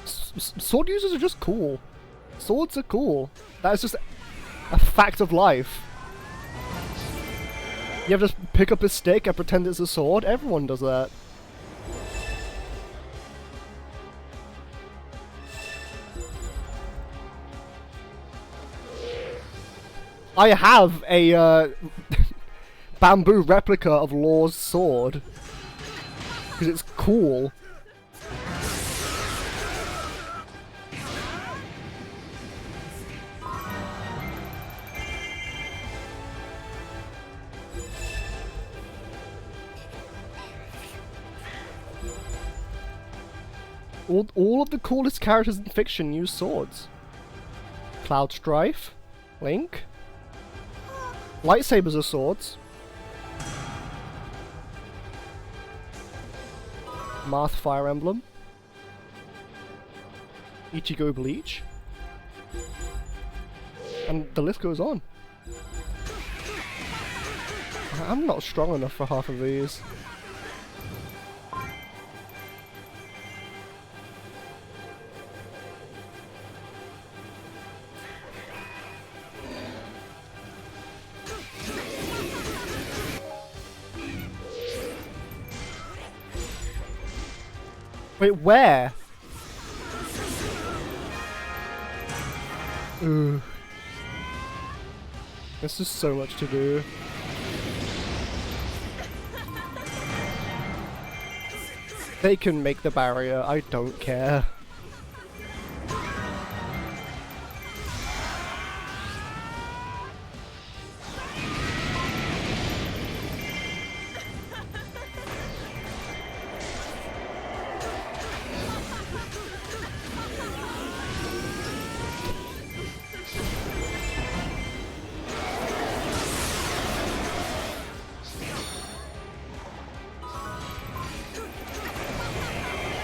Sword users are just cool. Swords are cool. That is just a fact of life. You have to pick up a stick and pretend it's a sword. Everyone does that. I have a bamboo replica of Law's sword because it's cool. All of the coolest characters in fiction use swords. Cloud Strife, Link. Lightsabers are swords. Marth Fire Emblem. Ichigo Bleach. And the list goes on. I'm not strong enough for half of these. Wait, where? Ooh. There's just so much to do. They can make the barrier, I don't care.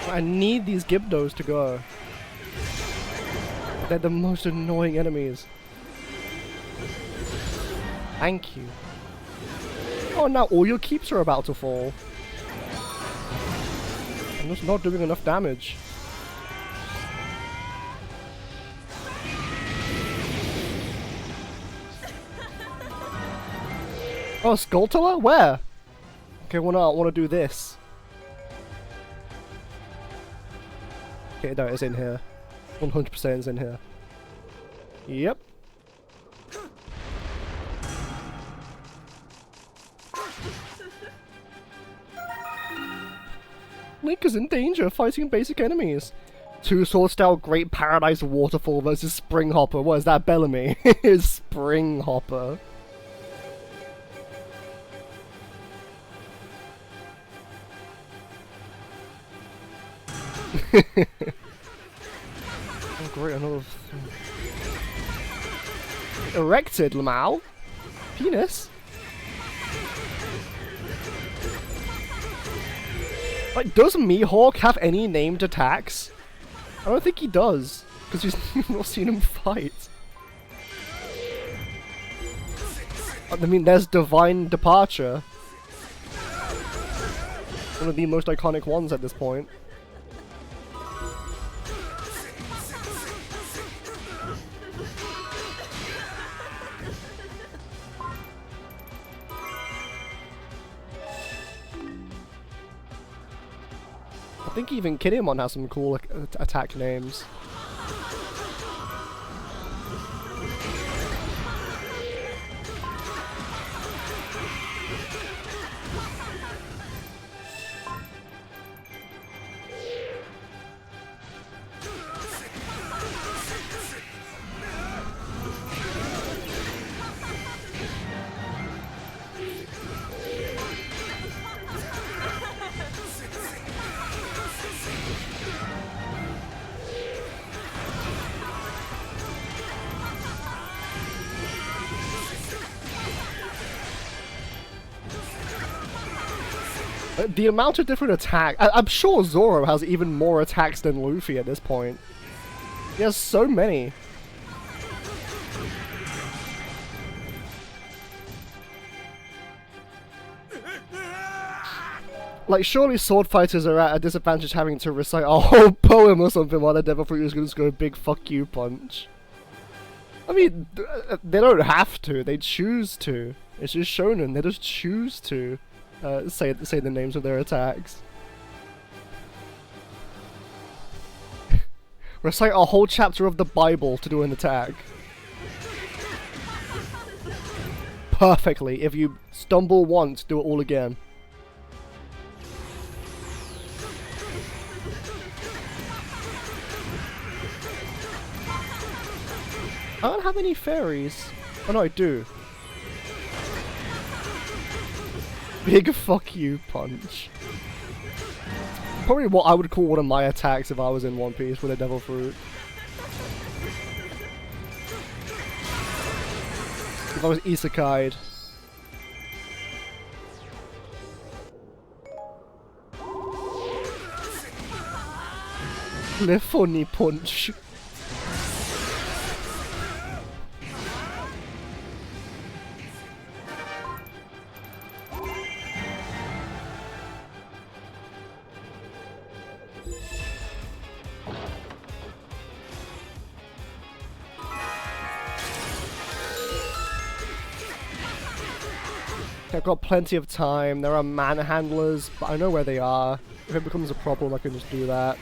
I need these Gibdos to go. They're the most annoying enemies. Thank you. Oh, now all your keeps are about to fall. I'm just not doing enough damage. Oh, Skulltula? Where? Okay, well, no, I want to do this. Okay, no, it's in here. 100% is in here. Yep. Link is in danger fighting basic enemies. Two Sword Style Great Paradise Waterfall versus Spring Hopper. What is that, Bellamy? Spring Hopper. Oh great, another thing. Erected, Lamau? Penis? Like, does Mihawk have any named attacks? I don't think he does, because we've not seen him fight. I mean, there's Divine Departure. One of the most iconic ones at this point. I think even Kinemon has some cool attack names. The amount of different attacks... I'm sure Zoro has even more attacks than Luffy at this point. He has so many. Like, surely sword fighters are at a disadvantage having to recite a whole poem or something while the Devil Fruit is going to go big fuck you punch. I mean, they don't have to, they choose to. It's just shonen, they just choose to. Say the names of their attacks. Recite a whole chapter of the Bible to do an attack. Perfectly. If you stumble once, do it all again. I don't have any fairies. Oh no, I do. Big fuck you punch. Probably what I would call one of my attacks if I was in One Piece with a Devil Fruit. If I was isekai'd. Le funny punch. I've got plenty of time. There are manhandlers, but I know where they are. If it becomes a problem, I can just do that.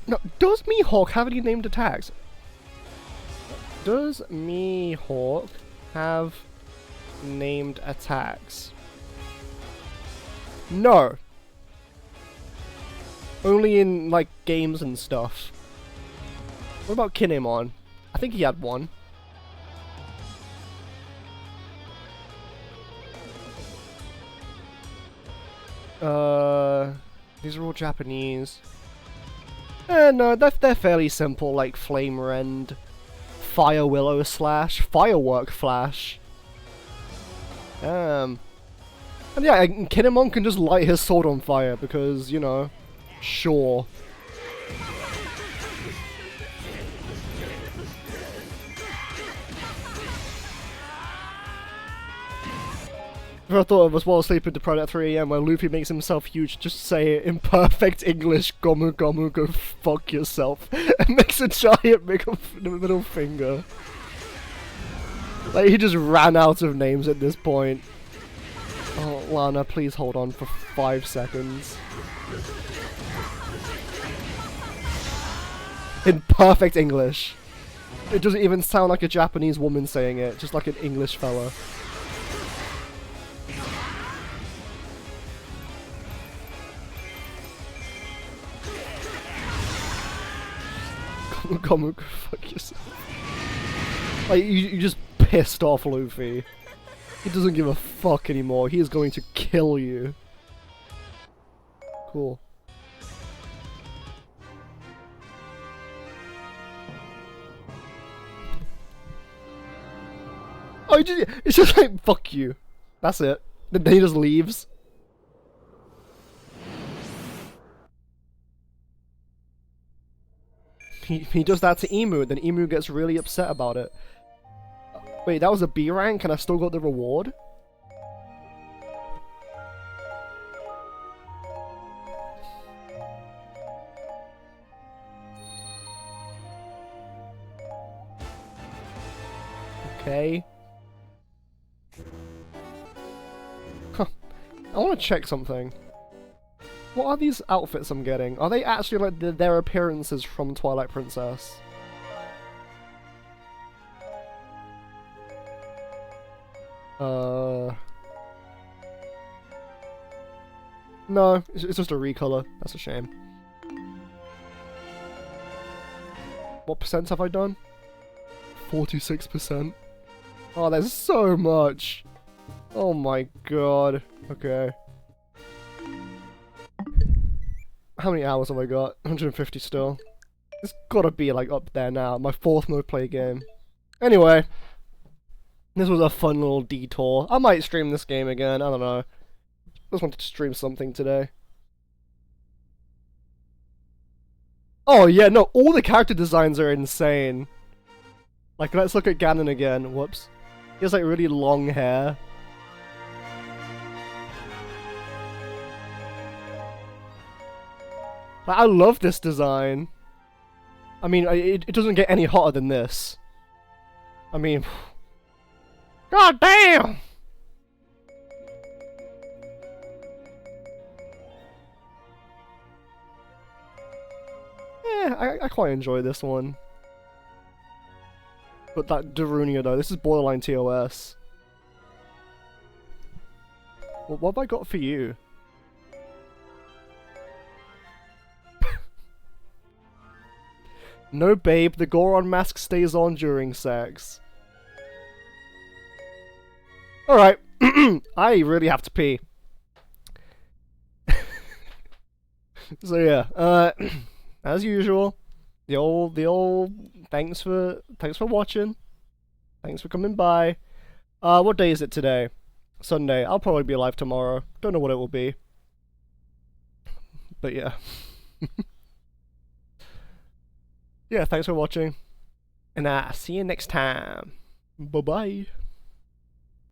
No, does Mihawk have any named attacks? Does Mihawk have named attacks? No. Only in, like, games and stuff. What about Kinemon? I think he had one. These are all Japanese. No, they're fairly simple, like Flame Rend, Fire Willow Slash, Firework Flash. And yeah, Kinemon can just light his sword on fire because, you know, sure. Never thought of us while sleeping deprived at 3 AM where Luffy makes himself huge. Just say it in perfect English. Gomu Gomu, go fuck yourself. And makes a giant middle finger. Like, he just ran out of names at this point. Oh, Lana, please hold on for 5 seconds. In perfect English. It doesn't even sound like a Japanese woman saying it, just like an English fella. Come on, fuck yourself. Like, you just pissed off Luffy. He doesn't give a fuck anymore. He is going to kill you. Cool. Oh, it's just like, fuck you. That's it. Then he just leaves. He does that to Emu, then Emu gets really upset about it. Wait, that was a B rank and I still got the reward? Okay. Huh. I want to check something. What are these outfits I'm getting? Are they actually like their appearances from Twilight Princess? No, it's just a recolor. That's a shame. What percent have I done? 46%. Oh, there's so much. Oh my god. Okay. How many hours have I got? 150 still. It's gotta be like up there now. My 4th mode play game. Anyway. This was a fun little detour. I might stream this game again. I don't know. Just wanted to stream something today. Oh yeah, no, all the character designs are insane. Like, let's look at Ganon again. Whoops. He has like really long hair. Like, I love this design. I mean, it doesn't get any hotter than this. I mean, god damn! Yeah, I quite enjoy this one. But that Darunia though, this is borderline TOS. What have I got for you? No babe, the Goron mask stays on during sex. Alright, I really have to pee. So yeah, as usual, the old thanks for watching. Thanks for coming by. What day is it today? Sunday. I'll probably be live tomorrow. Don't know what it will be. But yeah. Yeah, thanks for watching. And see you next time. Bye-bye.